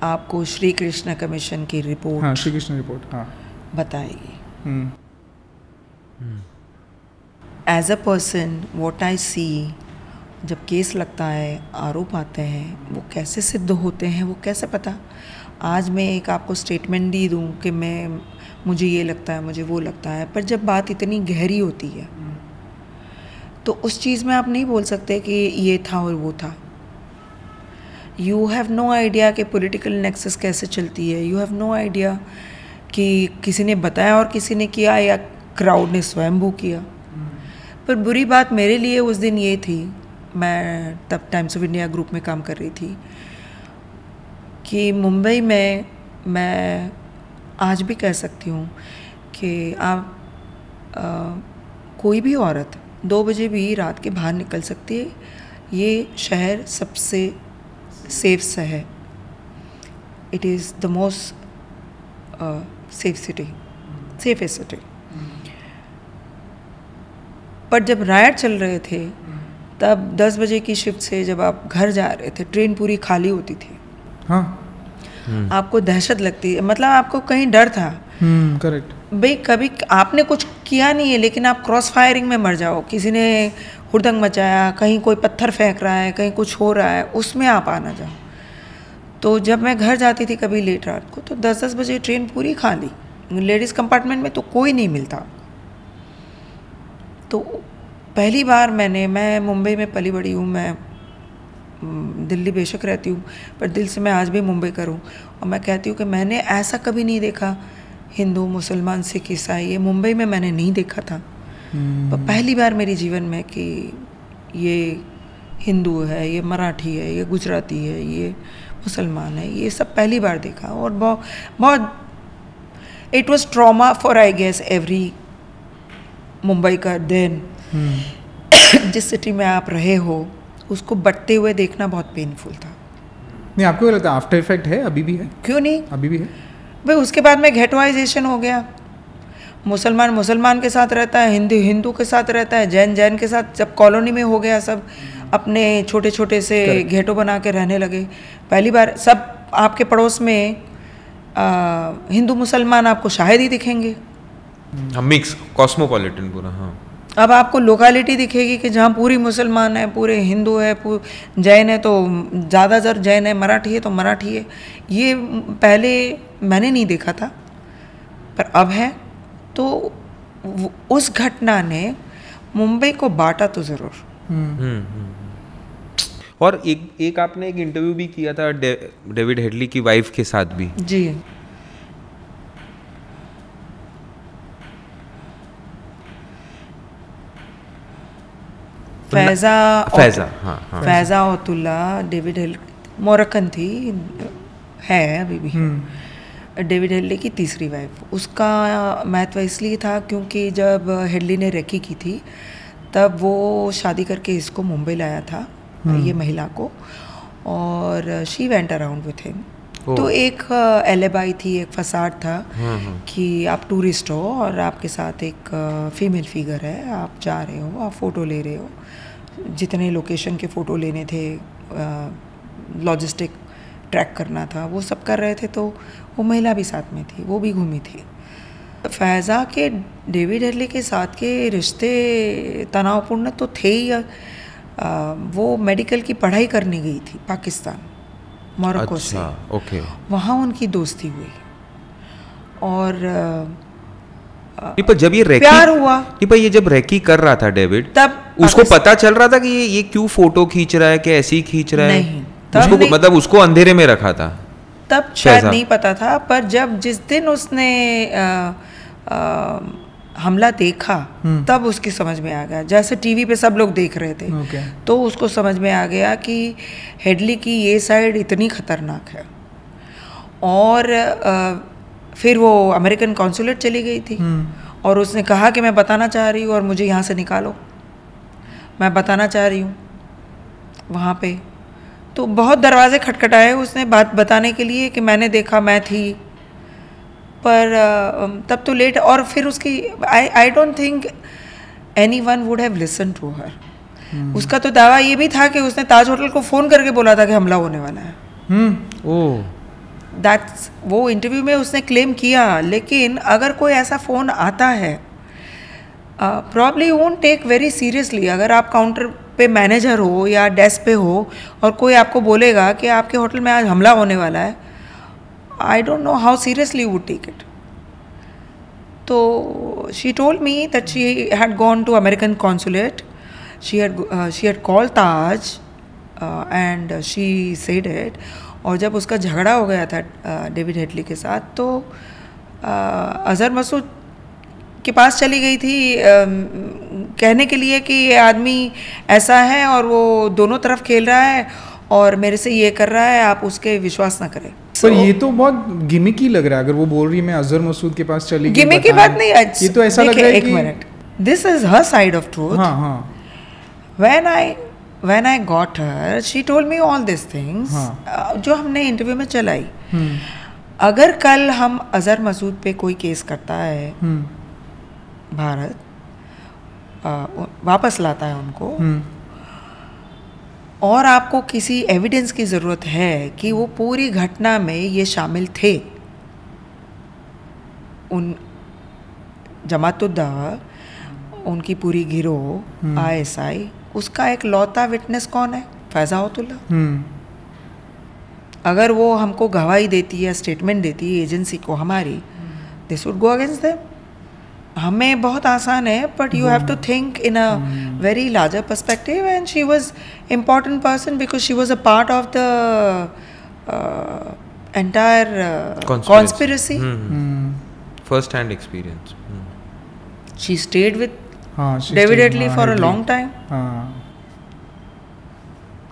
आपको श्री कृष्ण कमीशन की रिपोर्ट, हाँ श्री कृष्ण रिपोर्ट, हाँ बताएगी. As a person what I see, जब केस लगता है, आरोप आते हैं, वो कैसे सिद्ध होते हैं वो कैसे पता. आज मैं एक आपको स्टेटमेंट दी दूँ कि मुझे ये लगता है, मुझे वो लगता है, पर जब बात इतनी गहरी होती है तो उस चीज़ में आप नहीं बोल सकते कि ये था और वो था. यू हैव नो आइडिया कि पॉलिटिकल नेक्सस कैसे चलती है. यू हैव नो आइडिया कि किसी ने बताया और किसी ने किया या क्राउड ने स्वयंभू किया. पर बुरी बात मेरे लिए उस दिन ये थी, मैं तब टाइम्स ऑफ इंडिया ग्रुप में काम कर रही थी, कि मुंबई में मैं आज भी कह सकती हूँ कि आप कोई भी औरत 2 बजे भी रात के बाहर निकल सकती है. ये शहर सबसे सेफ शहर है. It is the most safe city, safest city. पर जब रायट चल रहे थे तब 10 बजे की शिफ्ट से जब आप घर जा रहे थे, ट्रेन पूरी खाली होती थी. हाँ. आपको दहशत लगती है, मतलब आपको कहीं डर था. करेक्ट. भाई कभी आपने कुछ किया नहीं है लेकिन आप क्रॉस फायरिंग में मर जाओ, किसी ने हुड़दंग मचाया, कहीं कोई पत्थर फेंक रहा है, कहीं कुछ हो रहा है, उसमें आप आ ना जाओ. तो जब मैं घर जाती थी कभी लेट रात को तो 10-10 बजे ट्रेन पूरी खाली, लेडीज़ कंपार्टमेंट में तो कोई नहीं मिलता. तो पहली बार मैं मुंबई में पली बड़ी हूँ, मैं दिल्ली बेशक रहती हूँ पर दिल से मैं आज भी मुंबई का हूँ. और मैं कहती हूँ कि मैंने ऐसा कभी नहीं देखा, हिंदू मुसलमान सिख ईसाई, ये मुंबई में मैंने नहीं देखा था. पर पहली बार मेरे जीवन में कि ये हिंदू है, ये मराठी है, ये गुजराती है, ये मुसलमान है, ये सब पहली बार देखा. और बहुत it was trauma for I guess every Mumbai का देन. जिस सिटी में आप रहे हो उसको बढ़ते हुए देखना बहुत पेनफुल था. नहीं, आपको क्या लगता है आफ्टर इफेक्ट है? अभी भी है? क्यों नहीं, अभी भी है भाई. उसके बाद में घेटवाइजेशन हो गया. मुसलमान के साथ रहता है, हिंदू के साथ रहता है, जैन के साथ. जब कॉलोनी में हो गया, सब अपने छोटे छोटे से घेटो बना के रहने लगे. पहली बार सब आपके पड़ोस में हिंदू मुसलमान आपको शायद ही दिखेंगे. मिक्स कॉस्मोपॉलिटन पूरा. हाँ. अब आपको लोकेलिटी दिखेगी कि जहाँ पूरी मुसलमान है, पूरे हिंदू है, जैन है तो ज़्यादातर जैन है, मराठी है तो मराठी है. ये पहले मैंने नहीं देखा था पर अब है. तो उस घटना ने मुंबई को बांटा तो ज़रूर. और एक आपने एक इंटरव्यू भी किया था डेविड हेडली की वाइफ के साथ भी. जी. फैज़ा औतुल्ला डेविड हेडली, मोरक्कन थी, है अभी भी. डेविड हेडली की तीसरी वाइफ. उसका महत्व इसलिए था क्योंकि जब हेडली ने रेकी की थी तब वो शादी करके इसको मुंबई लाया था, ये महिला को, और she went around with him. तो एक एलिबाई थी, एक फसाड था कि आप टूरिस्ट हो और आपके साथ एक फीमेल फिगर है, आप जा रहे हो, आप फ़ोटो ले रहे हो. जितने लोकेशन के फ़ोटो लेने थे, लॉजिस्टिक ट्रैक करना था, वो सब कर रहे थे. तो वो महिला भी साथ में थी, वो भी घूमी थी. फैज़ा के डेविड हेडली के साथ के रिश्ते तनावपूर्ण तो थे ही. वो मेडिकल की पढ़ाई करने गई थी पाकिस्तान, मोरक्को से. ओके. वहाँ उनकी दोस्ती हुई और पर जब ये प्यार हुआ, पर ये जब रेकी कर रहा था डेविड, तब उसको पता चल रहा था कि ये क्यों फोटो खींच रहा है, कि ऐसे ही खींच रहा है? नहीं, उसको नहीं, मतलब उसको अंधेरे में रखा था तब शायद नहीं पता था. पर जब जिस दिन उसने हमला देखा तब उसकी समझ में आ गया. जैसे टीवी पे सब लोग देख रहे थे तो उसको समझ में आ गया कि हेडली की ये साइड इतनी खतरनाक है. और फिर वो अमेरिकन कॉन्सुलेट चली गई थी और उसने कहा कि मैं बताना चाह रही हूँ और मुझे यहाँ से निकालो. मैं बताना चाह रही हूँ वहाँ पे। तो बहुत दरवाजे खटखटाए उसने बात बताने के लिए कि मैंने देखा, मैं थी, पर तब तो लेट। और फिर उसकी I don't think anyone would have listen to her. उसका तो दावा ये भी था कि उसने ताज होटल को फ़ोन करके बोला था कि हमला होने वाला है। दैट्स वो इंटरव्यू में उसने क्लेम किया। लेकिन अगर कोई ऐसा फ़ोन आता है, probably won't take very seriously. अगर आप काउंटर पे मैनेजर हो या डेस्क पे हो और कोई आपको बोलेगा कि आपके होटल में आज हमला होने वाला है, I don't know how seriously would take it. तो she told me that she had gone to American consulate, she had called Taj and she said it। और जब उसका झगड़ा हो गया था डेविड हेडली के साथ, तो अजहर मसूद के पास चली गई थी कहने के लिए कि ये आदमी ऐसा है और वो दोनों तरफ खेल रहा है और मेरे से ये कर रहा है, आप उसके विश्वास ना करें। पर ये तो बहुत गिमिकी लग रहा है। अगर वो बोल रही है मैं अजहर मसूद के पास चली गई, गिमिकी बात नहीं, ये तो ऐसा लग रहा है एक minute, this is her side of truth. हाँ हाँ। When I got her, she told me all these things, जो हमने इंटरव्यू में चलाई। अगर कल हम अजहर मसूद पे कोई केस करता है, भारत वापस लाता है उनको, और आपको किसी एविडेंस की ज़रूरत है कि वो पूरी घटना में ये शामिल थे, उन जमात-उद-दावा, उनकी पूरी गिरोह ISI, उसका एक लौता विटनेस कौन है? फैज़ा अतुल्ला। अगर वो हमको गवाही देती है, स्टेटमेंट देती है एजेंसी को हमारी, this would go against them. हमें बहुत आसान है, but you have to think in a very larger perspective. And she was important person because she was a part of the entire conspiracy, first hand experience. She stayed with David Headley for a long time.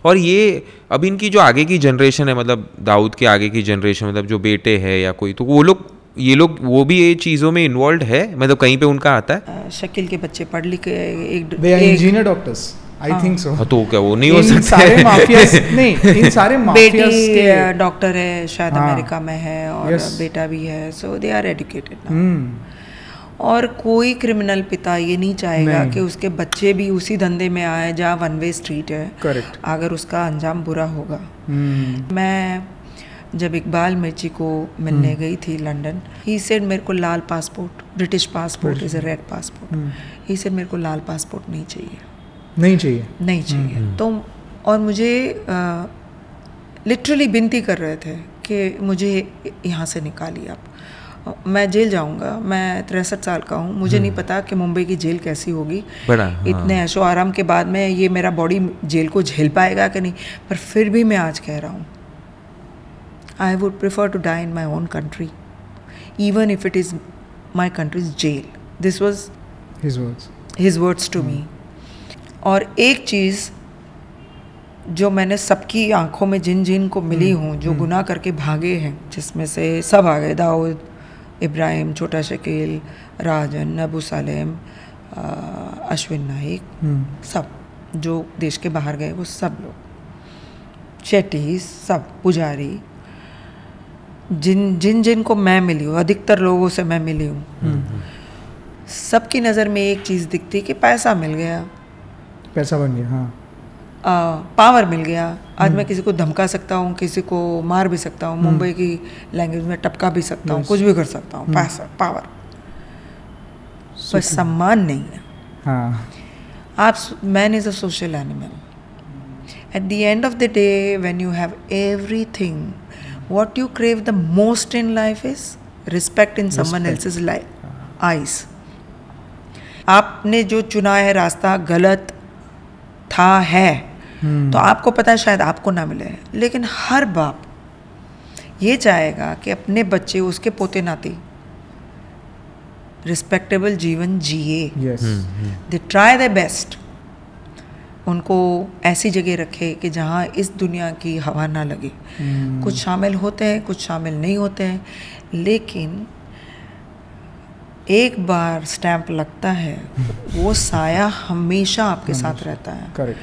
और ये अब इनकी जो आगे की generation है, मतलब दाऊद के आगे की जनरेशन, मतलब जो बेटे हैं या कोई, तो वो लोग, ये लोग वो भी ये चीज़ों में इन्वॉल्व है, मतलब कहीं पे उनका आता है? शकील के बच्चे पढ़ लिख के engineer doctors, I think so. तो क्या वो नहीं हो सकते? सारे माफियाज नहीं, इन सारे माफियाज बेटी डॉक्टर है, शायद अमेरिका में है, और बेटा भी है, सो दे आर एजुकेटेड नाउ। और कोई क्रिमिनल पिता ये नहीं चाहेगा कि उसके बच्चे भी उसी धंधे में आए जहाँ वन वे स्ट्रीट है। करेक्ट। अगर उसका अंजाम बुरा होगा। मैं जब इकबाल मिर्ची को मिलने गई थी लंदन, ही सेड मेरे को लाल passport, British passport is a red passport. He said मेरे को लाल पासपोर्ट नहीं चाहिए, नहीं चाहिए, नहीं चाहिए। तो और मुझे लिटरली विनती कर रहे थे कि मुझे यहाँ से निकालिए आप, मैं जेल जाऊंगा। मैं 63 साल का हूँ, मुझे नहीं पता कि मुंबई की जेल कैसी होगी। इतने ऐशो आराम के बाद में ये मेरा बॉडी जेल को झेल पाएगा कि नहीं, पर फिर भी मैं आज कह रहा हूँ, I would prefer to die in my own country, even if it is my country's jail. This was his words to me. और एक चीज़ जो मैंने सबकी आंखों में जिन जिन को मिली हूँ, जो गुनाह करके भागे हैं, जिसमें से सब आ गए, दाऊद, इब्राहिम, छोटा शकील, राजन, अबू सालेम, अश्विन नाइक, सब जो देश के बाहर गए, वो सब लोग, शेट्टी, सब पुजारी, जिन को मैं मिली हूँ, अधिकतर लोगों से मैं मिली हूँ, सबकी नज़र में एक चीज़ दिखती कि पैसा मिल गया, पैसा बन गया, हाँ, पावर मिल गया। आज मैं किसी को धमका सकता हूँ, किसी को मार भी सकता हूँ, मुंबई की लैंग्वेज में टपका भी सकता हूँ, कुछ भी कर सकता हूँ, पैसा, पावर, पर सम्मान नहीं है। हाँ। Man is a social animal. At the end of the day when you have everything, what you crave the most in life is respect in someone else's eyes. आपने जो चुना है रास्ता गलत था, है, तो आपको पता है शायद आपको ना मिले, लेकिन हर बाप ये चाहेगा कि अपने बच्चे, उसके पोते नाती रिस्पेक्टेबल जीवन जिए। दे ट्राई देयर बेस्ट, उनको ऐसी जगह रखे कि जहाँ इस दुनिया की हवा ना लगे। कुछ शामिल होते हैं, कुछ शामिल नहीं होते हैं, लेकिन एक बार स्टैंप लगता है वो साया हमेशा आपके साथ रहता है। करेक्ट।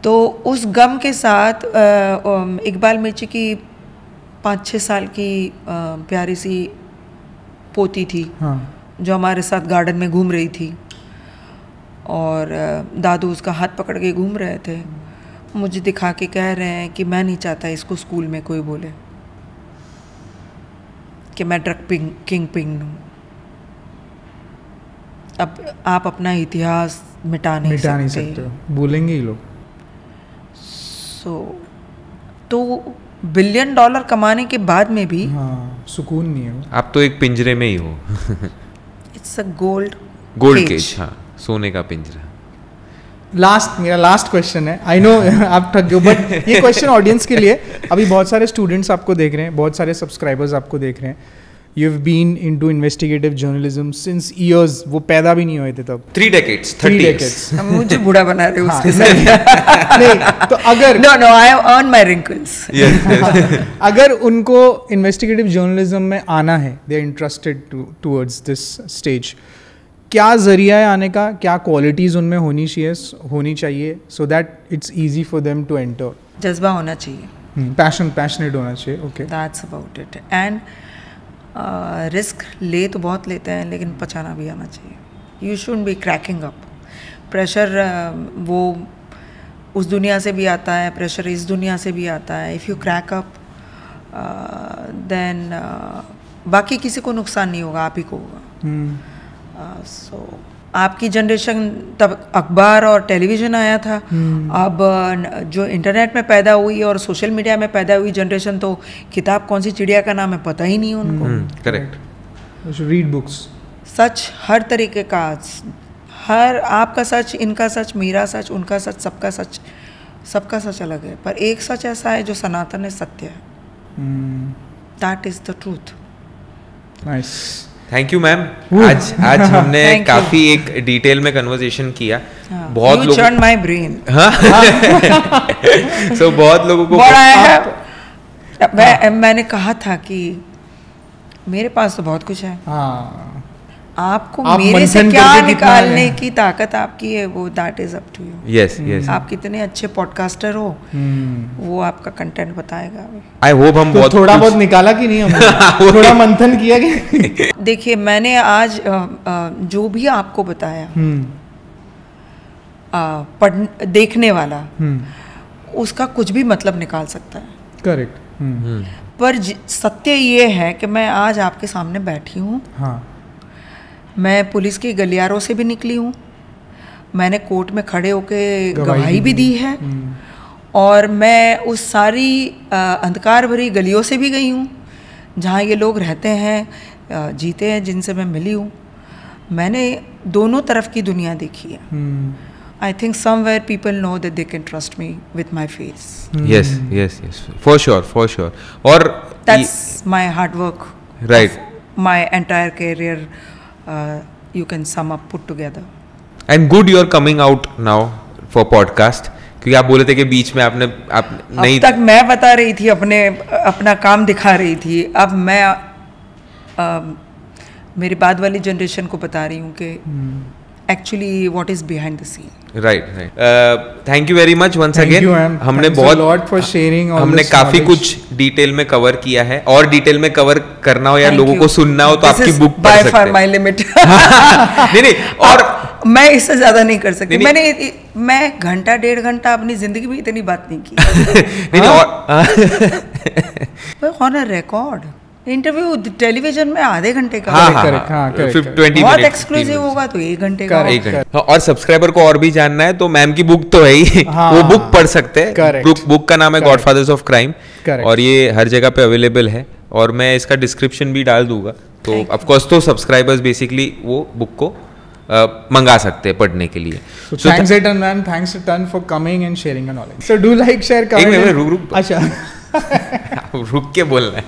तो उस गम के साथ इकबाल मिर्ची की 5-6 साल की प्यारी सी पोती थी, हाँ। जो हमारे साथ गार्डन में घूम रही थी और दादू उसका हाथ पकड़ के घूम रहे थे, मुझे दिखा के कह रहे हैं कि मैं नहीं चाहता इसको स्कूल में कोई बोले कि मैं ड्रग किंग पिंग हूँ। अब आप अपना इतिहास मिटा नहीं सकते हो, बोलेंगे ही लोग। तो $1 बिलियन कमाने के बाद में भी हाँ, सुकून नहीं है। आप तो एक पिंजरे में ही हो। इट्स अ गोल्ड केज, हाँ, सोने का पिंजरा। मेरा लास्ट क्वेश्चन है, आई नो आप थक गए, बट ये क्वेश्चन ऑडियंस के लिए। अभी बहुत सारे स्टूडेंट्स आपको देख रहे हैं, बहुत सारे सब्सक्राइबर्स आपको देख रहे हैं। You have been into investigative journalism since years, वो पैदा भी नहीं हुए थे तब। 3 decades, 30 years। मुझे बूढ़ा बना रहे हो उसके नहीं, तो अगर no I have earned my wrinkles। अगर उनको इन्वेस्टिगेटिव जर्नलिज्म में आना है, they are interested towards this stage, क्या जरिया है आने का, क्या क्वालिटीज़ उनमें होनी चाहिए so that it's easy for them to enter? जज्बा होना चाहिए, पैशनेट होना चाहिए। Okay, that's about it. And risk ले तो बहुत लेते हैं, लेकिन पचाना भी आना चाहिए। You should be cracking up. Pressure वो उस दुनिया से भी आता है, प्रेशर इस दुनिया से भी आता है। If you crack up then बाकी किसी को नुकसान नहीं होगा, आप ही को होगा। सो आपकी जनरेशन तब अखबार और टेलीविज़न आया था। अब जो इंटरनेट में पैदा हुई और सोशल मीडिया में पैदा हुई जनरेशन, तो किताब कौन सी चिड़िया का नाम है पता ही नहीं उनको। करेक्ट। Read books. सच हर तरीके का, हर आपका सच, इनका सच, मेरा सच, उनका सच, सबका सच अलग है, पर एक सच ऐसा है जो सनातन है, सत्य है। That is the truth. Nice, thank you ma'am. आज हमने काफी एक डिटेल में कन्वर्सेशन किया। बहुत लोग टर्न माय ब्रेन। सो बहुत लोगों को मैंने कहा था कि मेरे पास तो बहुत कुछ है, आपको मेरे से क्या निकालने की ताकत आपकी है, वो that is up to you. Yes. आप कितने अच्छे पॉडकास्टर हो, वो आपका कंटेंट बताएगा। आई होप हम बहुत थोड़ा बहुत निकाला कि नहीं हमने थोड़ा मंथन किया कि देखिए, मैंने आज जो भी आपको बताया, देखने वाला उसका कुछ भी मतलब निकाल सकता है। करेक्ट। पर सत्य ये है कि मैं आज आपके सामने बैठी हूँ। हाँ। मैं पुलिस के गलियारों से भी निकली हूँ, मैंने कोर्ट में खड़े होके गवाही भी दी है, और मैं उस सारी अंधकार भरी गलियों से भी गई हूँ जहाँ ये लोग रहते हैं, जीते हैं, जिनसे मैं मिली हूँ। मैंने दोनों तरफ की दुनिया देखी है। I think somewhere people know that they can trust me with my face. Yes, for sure. और that's my hard work. Right. My entire career, you can sum up, put together. And good you're coming out now for podcast, क्योंकि आप बोले थे कि बीच में आप नहीं। अब तक मैं बता रही थी, अपना काम दिखा रही थी, अब मैं मेरी बाद वाली जनरेशन को बता रही हूँ कि actually what is behind the scene. Right. Thank you very much once again. हमने बहुत lot for sharing all हमने this काफी knowledge. कुछ डिटेल में कवर किया है, और डिटेल में कवर करना हो या लोगों को सुनना हो तो आपकी बुक पढ़ सकते हैं। by far my limit. नहीं और मैं इससे ज्यादा नहीं कर सकती। मैं घंटा 1.5 घंटा अपनी जिंदगी में इतनी बात नहीं की। नहीं और on a record interview television में आधे घंटे का, बहुत एक्सक्लूसिव होगा तो 1 घंटे का। और सब्सक्राइबर को और भी जानना है तो मैम की बुक तो है ही, वो बुक पढ़ सकते हैं। बुक का नाम है गॉडफादर्स ऑफ क्राइम, और ये हर जगह पे अवेलेबल है, और मैं इसका डिस्क्रिप्शन भी डाल दूंगा। तो ऑफ कोर्स तो सब्सक्राइबर्स बेसिकली वो बुक को मंगा सकते हैं पढ़ने के लिए। Thanks a ton ma'am, thanks a ton for coming and sharing your knowledge. So do like, share, comment. रुक अच्छा रुक के बोलना है।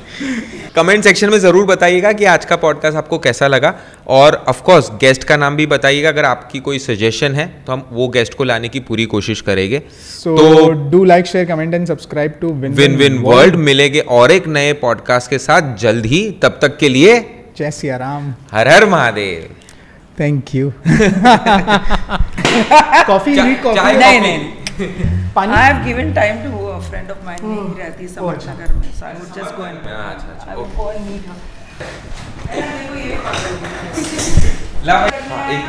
कमेंट सेक्शन में ज़रूर बताइएगा कि आज का पॉडकास्ट आपको कैसा लगा, और ऑफ कोर्स गेस्ट का नाम भी बताइएगा। अगर आपकी कोई सजेशन है तो हम वो गेस्ट को लाने की पूरी कोशिश करेंगे। तो do like, share, comment and subscribe to Win Win World. मिलेंगे और एक नए पॉडकास्ट के साथ जल्द ही, तब तक के लिए जय सिया राम। हर हर महादेव। Thank you. कॉफी चाय नहीं पानी। I have given time to a friend of mine, नहीं रहती समझ नगर में, so I would just go and अच्छा I would go and meet her. ला भाई, एक